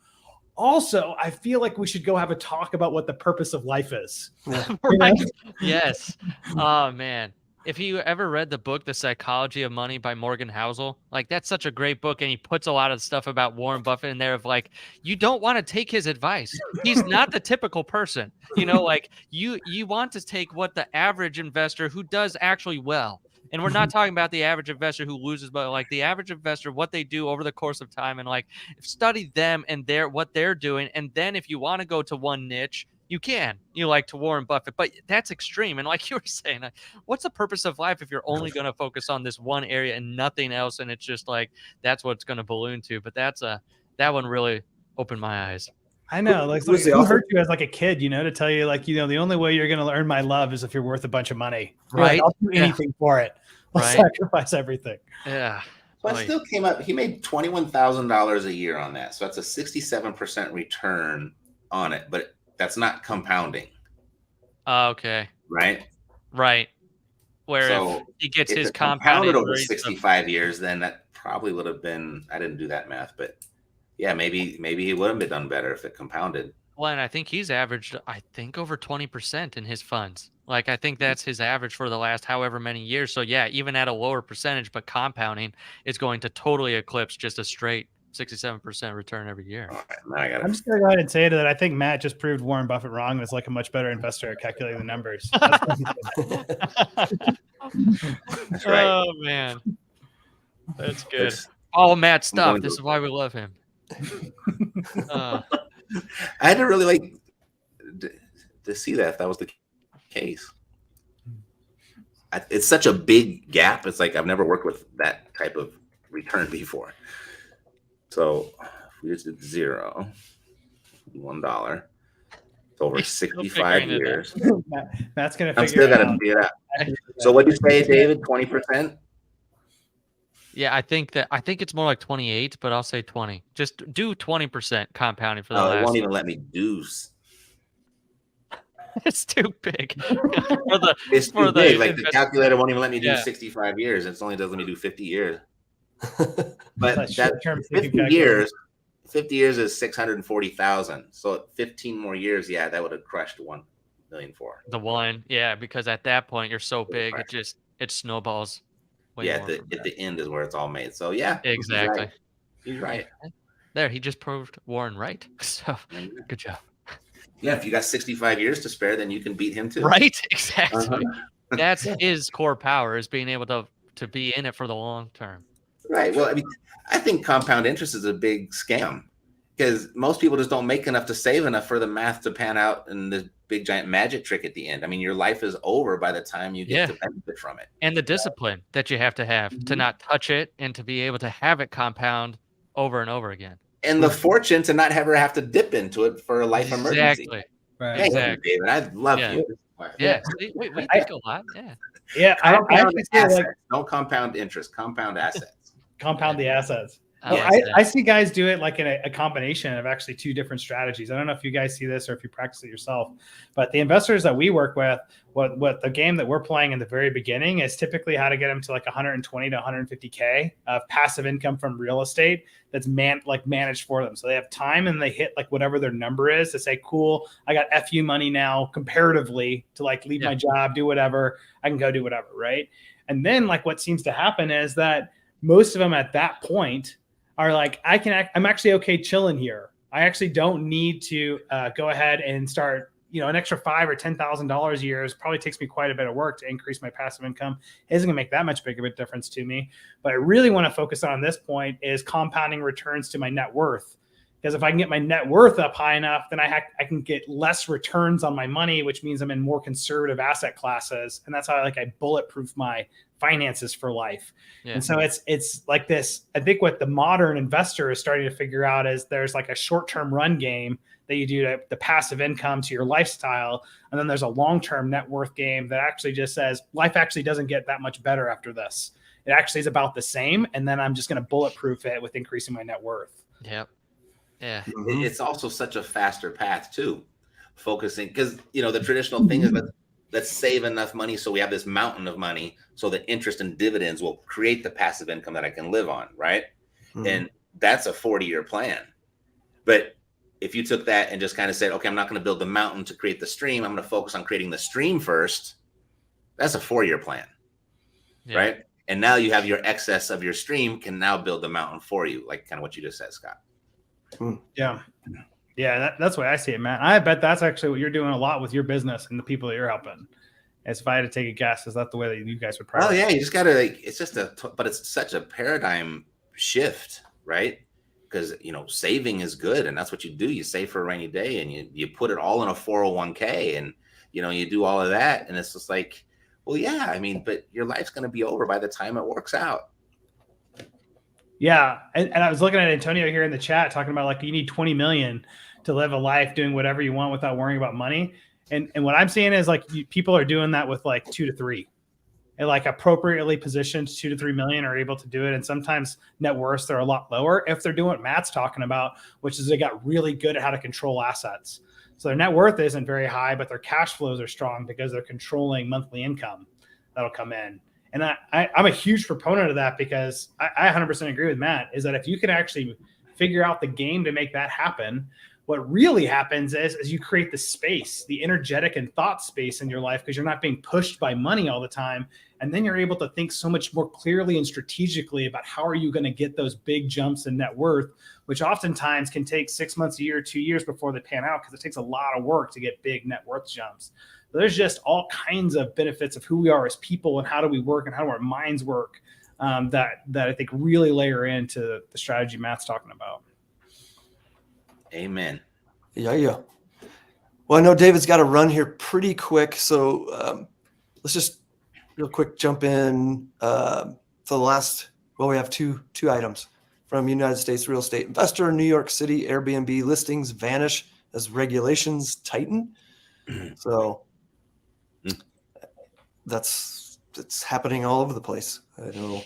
Also, I feel like we should go have a talk about what the purpose of life is. Right. Yes. Oh, man. If you ever read the book, The Psychology of Money by Morgan Housel, like that's such a great book. And he puts a lot of stuff about Warren Buffett in there of like, you don't want to take his advice. He's not the typical person, you know, like you want to take what the average investor who does actually well. And we're not talking about the average investor who loses, but like the average investor, what they do over the course of time and like study them and what they're doing. And then if you want to go to one niche, you can, like to Warren Buffett, but that's extreme. And like you were saying, like, what's the purpose of life if you're only going to focus on this one area and nothing else? And it's just like, that's what it's going to balloon to. But that one really opened my eyes. I know, like who hurt you as like a kid, to tell you like, the only way you're going to earn my love is if you're worth a bunch of money. Right. Like, I'll do anything for it. I'll sacrifice everything. Yeah. But it still came up. He made $21,000 a year on that. So that's a 67% return on it. But that's not compounding. Okay. Right. Where so if he gets his compounded over 65 years, then that probably would have been. I didn't do that math, but yeah, maybe he would have done better if it compounded. Well, and I think he's averaged, over 20% in his funds. Like, I think that's his average for the last however many years. So yeah, even at a lower percentage, but compounding is going to totally eclipse just a straight 67% return every year. Right, I'm just going to go ahead and say that I think Matt just proved Warren Buffett wrong and is like a much better investor at calculating the numbers. That's right. Oh, man. That's good. All Matt stuff. This is why we love him. I had to really like to see that if that was the case. It's such a big gap. It's like I've never worked with that type of return before. So if we just did $0, $1, it's over 65 years. Matt's gonna. I'm still gonna figure it out. So what did you say, David? 20%? Yeah, I think it's more like 28, but I'll say 20. Just do 20% compounding for the last. It won't even let me do. It's too big. It's too big. Like the calculator won't even let me do 65 years. It only does let me do 50 years. But that 50 years is 640,000. So 15 more years, that would have crushed 1 million for the one. Yeah, because at that point you're so big, it snowballs. At the end is where it's all made. So yeah, exactly. He's right. There, he just proved Warren right. So good job. Yeah, if you got 65 years to spare, then you can beat him too. Right, exactly. That's his core power, is being able to be in it for the long term. Right. Well, I mean, I think compound interest is a big scam because most people just don't make enough to save enough for the math to pan out and the big giant magic trick at the end. I mean, your life is over by the time you get to benefit from it. And the discipline that you have to not touch it and to be able to have it compound over and over again. And the fortune to not ever have to dip into it for a life emergency. Right. Hey, Exactly. David, I love you. Yeah. We think a lot. Yeah. Yeah. I actually feel like don't compound interest, compound assets. Compound the assets. Well, Yeah, I see guys do it like in a combination of actually two different strategies. I don't know if you guys see this or if you practice it yourself, but the investors that we work with, what the game that we're playing in the very beginning is typically how to get them to like 120 to 150K of passive income from real estate that's managed for them. So they have time and they hit like whatever their number is to say, cool, I got FU money now comparatively to like leave my job, do whatever, I can go do whatever, right? And then like what seems to happen is that most of them at that point are like, I'm actually okay chilling here. I actually don't need to go ahead and start, an extra $5,000 or $10,000 a year. Probably takes me quite a bit of work to increase my passive income. It isn't gonna make that much big of a difference to me. But I really want to focus on this point is compounding returns to my net worth. Because if I can get my net worth up high enough, then I can get less returns on my money, which means I'm in more conservative asset classes. And that's how I bulletproof my finances for life. Yeah. And so it's like this. I think what the modern investor is starting to figure out is there's like a short-term run game that you do to the passive income to your lifestyle. And then there's a long-term net worth game that actually just says life actually doesn't get that much better after this. It actually is about the same. And then I'm just going to bulletproof it with increasing my net worth. Yep. Yeah. It's also such a faster path too, focusing because the traditional thing is let's save enough money so we have this mountain of money so the interest and dividends will create the passive income that I can live on, right? And that's a 40-year plan. But if you took that and just kind of said, okay, I'm not going to build the mountain to create the stream, I'm going to focus on creating the stream first, that's a 4-year plan, right? And now you have your excess of your stream can now build the mountain for you, like kind of what you just said, Scott. Yeah. That's the way I see it, man. I bet that's actually what you're doing a lot with your business and the people that you're helping. As if I had to take a guess, is that the way that you guys would prioritize? Oh yeah, you just gotta but it's such a paradigm shift, right? Because saving is good, and that's what you do. You save for a rainy day, and you put it all in a 401k, and you do all of that, and it's just like, well, yeah, I mean, but your life's gonna be over by the time it works out. Yeah. And I was looking at Antonio here in the chat talking about like you need 20 million to live a life doing whatever you want without worrying about money. And what I'm seeing is like people are doing that with like 2 to 3 and like appropriately positioned 2 to 3 million are able to do it. And sometimes net worths are a lot lower if they're doing what Matt's talking about, which is they got really good at how to control assets. So their net worth isn't very high, but their cash flows are strong because they're controlling monthly income that'll come in. And I'm a huge proponent of that because I 100% agree with Matt is that if you can actually figure out the game to make that happen, what really happens is you create the space, the energetic and thought space in your life because you're not being pushed by money all the time. And then you're able to think so much more clearly and strategically about how are you going to get those big jumps in net worth, which oftentimes can take 6 months, a year, 2 years before they pan out because it takes a lot of work to get big net worth jumps. There's just all kinds of benefits of who we are as people and how do we work and how do our minds work that I think really layer into the strategy Matt's talking about. Amen. Yeah. Well, I know David's got to run here pretty quick, so let's just real quick jump in to the last. Well, we have two items from United States real estate investor. New York City Airbnb listings vanish as regulations tighten. So it's happening all over the place. I don't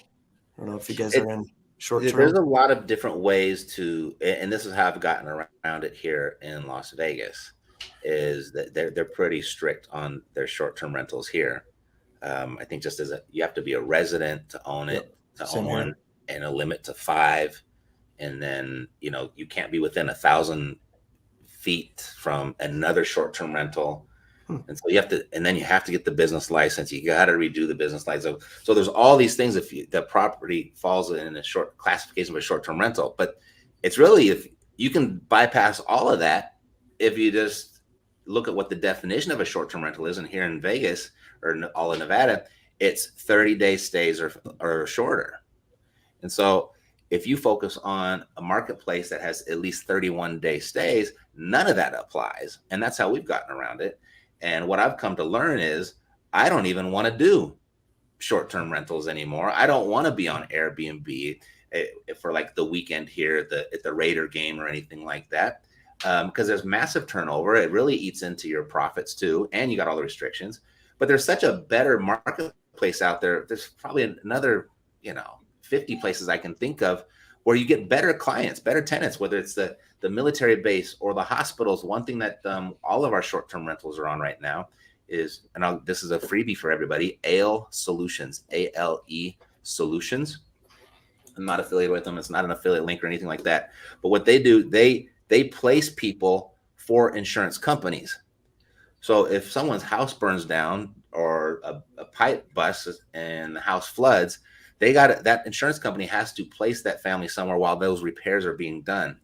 know if you guys are in short term. There's a lot of different ways to, and this is how I've gotten around it here in Las Vegas, is that they're pretty strict on their short-term rentals here. I think just you have to be a resident to own it, to own one, and a limit to 5, and then you can't be within 1,000 feet from another short-term rental. And so you have to get the business license. You got to redo the business license. So there's all these things if the property falls in a short classification of a short-term rental. But it's really, if you can bypass all of that, if you just look at what the definition of a short-term rental is, and here in Vegas or all in Nevada, it's 30-day stays or shorter. And so if you focus on a marketplace that has at least 31-day stays, none of that applies. And that's how we've gotten around it. And what I've come to learn is I don't even want to do short-term rentals anymore. I don't want to be on Airbnb for like the weekend here at the Raider game or anything like that, because there's massive turnover. It really eats into your profits too, and you got all the restrictions. But there's such a better marketplace out there. There's probably another 50 places I can think of where you get better clients, better tenants, whether it's the military base or the hospitals. One thing that all of our short-term rentals are on right now is, and this is a freebie for everybody, ALE Solutions, ALE Solutions. I'm not affiliated with them. It's not an affiliate link or anything like that. But what they do, they place people for insurance companies. So if someone's house burns down or a pipe busts and the house floods, that insurance company has to place that family somewhere while those repairs are being done.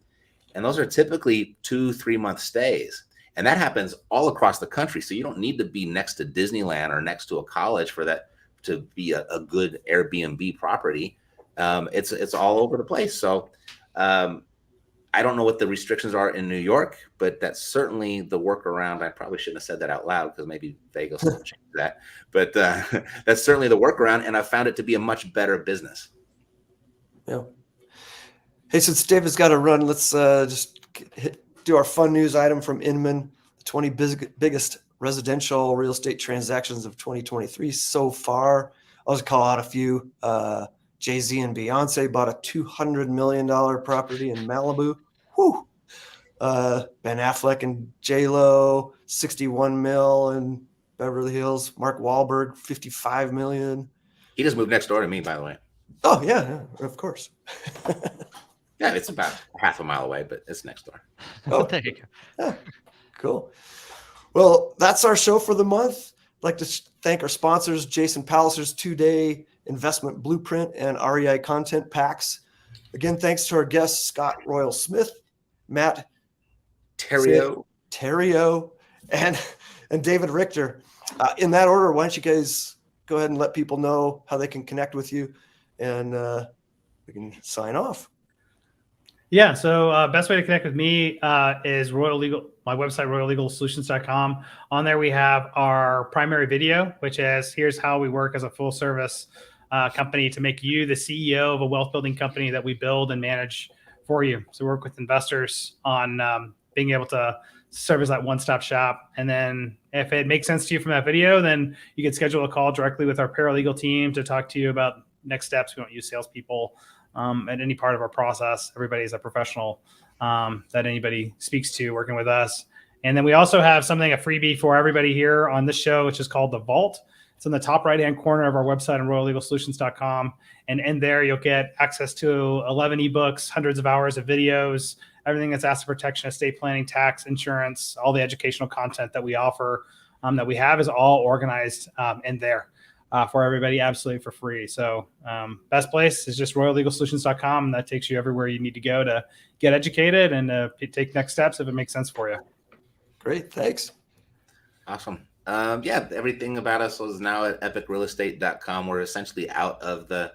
And those are typically 2-3 month stays. And that happens all across the country. So you don't need to be next to Disneyland or next to a college for that to be a good Airbnb property. It's all over the place. So I don't know what the restrictions are in New York, but that's certainly the workaround. I probably shouldn't have said that out loud because maybe Vegas will change that. But that's certainly the workaround, and I found it to be a much better business. Yeah. Hey, since David's got to run, let's just do our fun news item from Inman. The 20 biggest residential real estate transactions of 2023 so far. I'll just call out a few. Jay-Z and Beyonce bought a $200 million property in Malibu. Whew. Ben Affleck and J-Lo, 61 mil in Beverly Hills. Mark Wahlberg, 55 million. He just moved next door to me, by the way. Oh, yeah, of course. Yeah, it's about half a mile away, but it's next door. Oh, There you go. yeah, cool. Well, that's our show for the month. I'd like to thank our sponsors, Jason Palliser's 2-day investment blueprint and REI content packs. Again, thanks to our guests, Scott Royal Smith, Matt Theriault, and David Richter. In that order, why don't you guys go ahead and let people know how they can connect with you, and we can sign off. Yeah. So best way to connect with me is Royal Legal, my website, royallegalsolutions.com. On there, we have our primary video, which is here's how we work as a full service company to make you the CEO of a wealth building company that we build and manage for you. So we work with investors on being able to serve as that one-stop shop. And then if it makes sense to you from that video, then you can schedule a call directly with our paralegal team to talk to you about next steps. We don't use salespeople at any part of our process. Everybody is a professional that anybody speaks to working with us. And then we also have something, a freebie for everybody here on this show, which is called The Vault. It's in the top right-hand corner of our website on royallegalsolutions.com. And in there, you'll get access to 11 ebooks, hundreds of hours of videos, everything that's asset protection, estate planning, tax, insurance, all the educational content that we offer, that we have is all organized in there for everybody, absolutely for free. So best place is just royallegalsolutions.com. And that takes you everywhere you need to go to get educated and take next steps if it makes sense for you. Great. Thanks. Awesome. Yeah, everything about us is now at epicrealestate.com. We're essentially out of the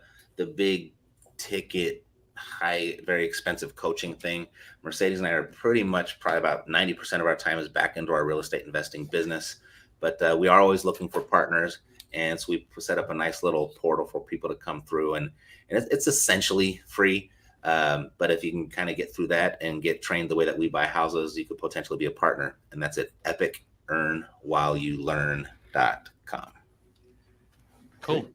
big ticket, high, very expensive coaching thing. Mercedes and I are pretty much probably about 90% of our time is back into our real estate investing business. But we are always looking for partners. And so we set up a nice little portal for people to come through. And it's essentially free. But if you can kind of get through that and get trained the way that we buy houses, you could potentially be a partner. And that's at epicearnwhileyoulearn.com. Cool.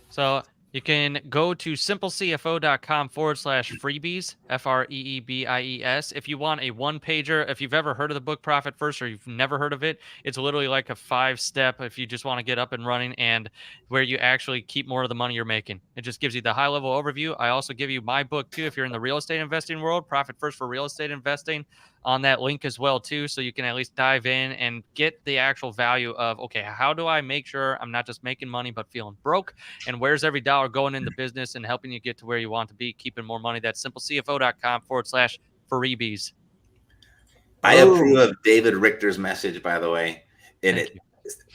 So you can go to simplecfo.com/freebies, FREEBIES. If you want a one-pager, if you've ever heard of the book Profit First or you've never heard of it, it's literally like a 5-step if you just want to get up and running and where you actually keep more of the money you're making. It just gives you the high-level overview. I also give you my book, too, if you're in the real estate investing world, Profit First for Real Estate Investing, on that link as well, too, so you can at least dive in and get the actual value of, okay, how do I make sure I'm not just making money but feeling broke, and where's every dollar going in the business and helping you get to where you want to be, keeping more money. That's simplecfo.com/freebies. I approve of David Richter's message, by the way. And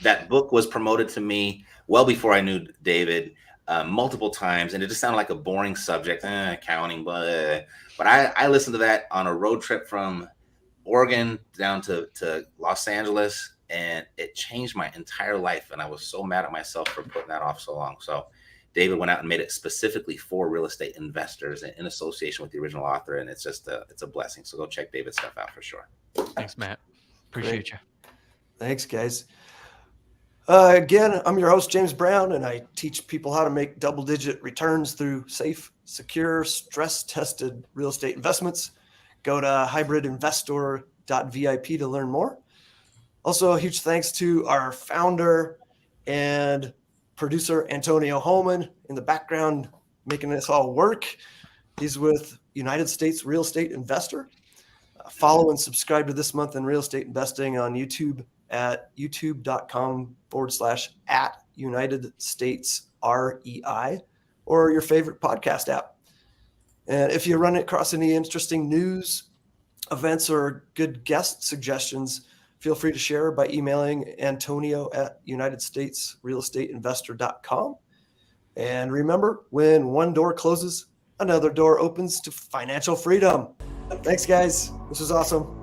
that book was promoted to me well before I knew David multiple times, and it just sounded like a boring subject, accounting, but I listened to that on a road trip from Oregon down to Los Angeles, and it changed my entire life. And I was so mad at myself for putting that off so long. So David went out and made it specifically for real estate investors in association with the original author. And it's just it's a blessing. So go check David's stuff out for sure. Thanks, Matt. Appreciate you. Thanks, guys. Again, I'm your host, James Brown, and I teach people how to make double-digit returns through safe, secure, stress-tested real estate investments. Go to hybridinvestor.vip to learn more. Also, a huge thanks to our founder and producer, Antonio Holman, in the background, making this all work. He's with United States Real Estate Investor. Follow and subscribe to This Month in Real Estate Investing on YouTube at youtube.com/@United States REI or your favorite podcast app. And if you run across any interesting news, events, or good guest suggestions, feel free to share by emailing Antonio at UnitedStatesRealEstateInvestor.com. And remember, when one door closes, another door opens to financial freedom. Thanks, guys. This was awesome.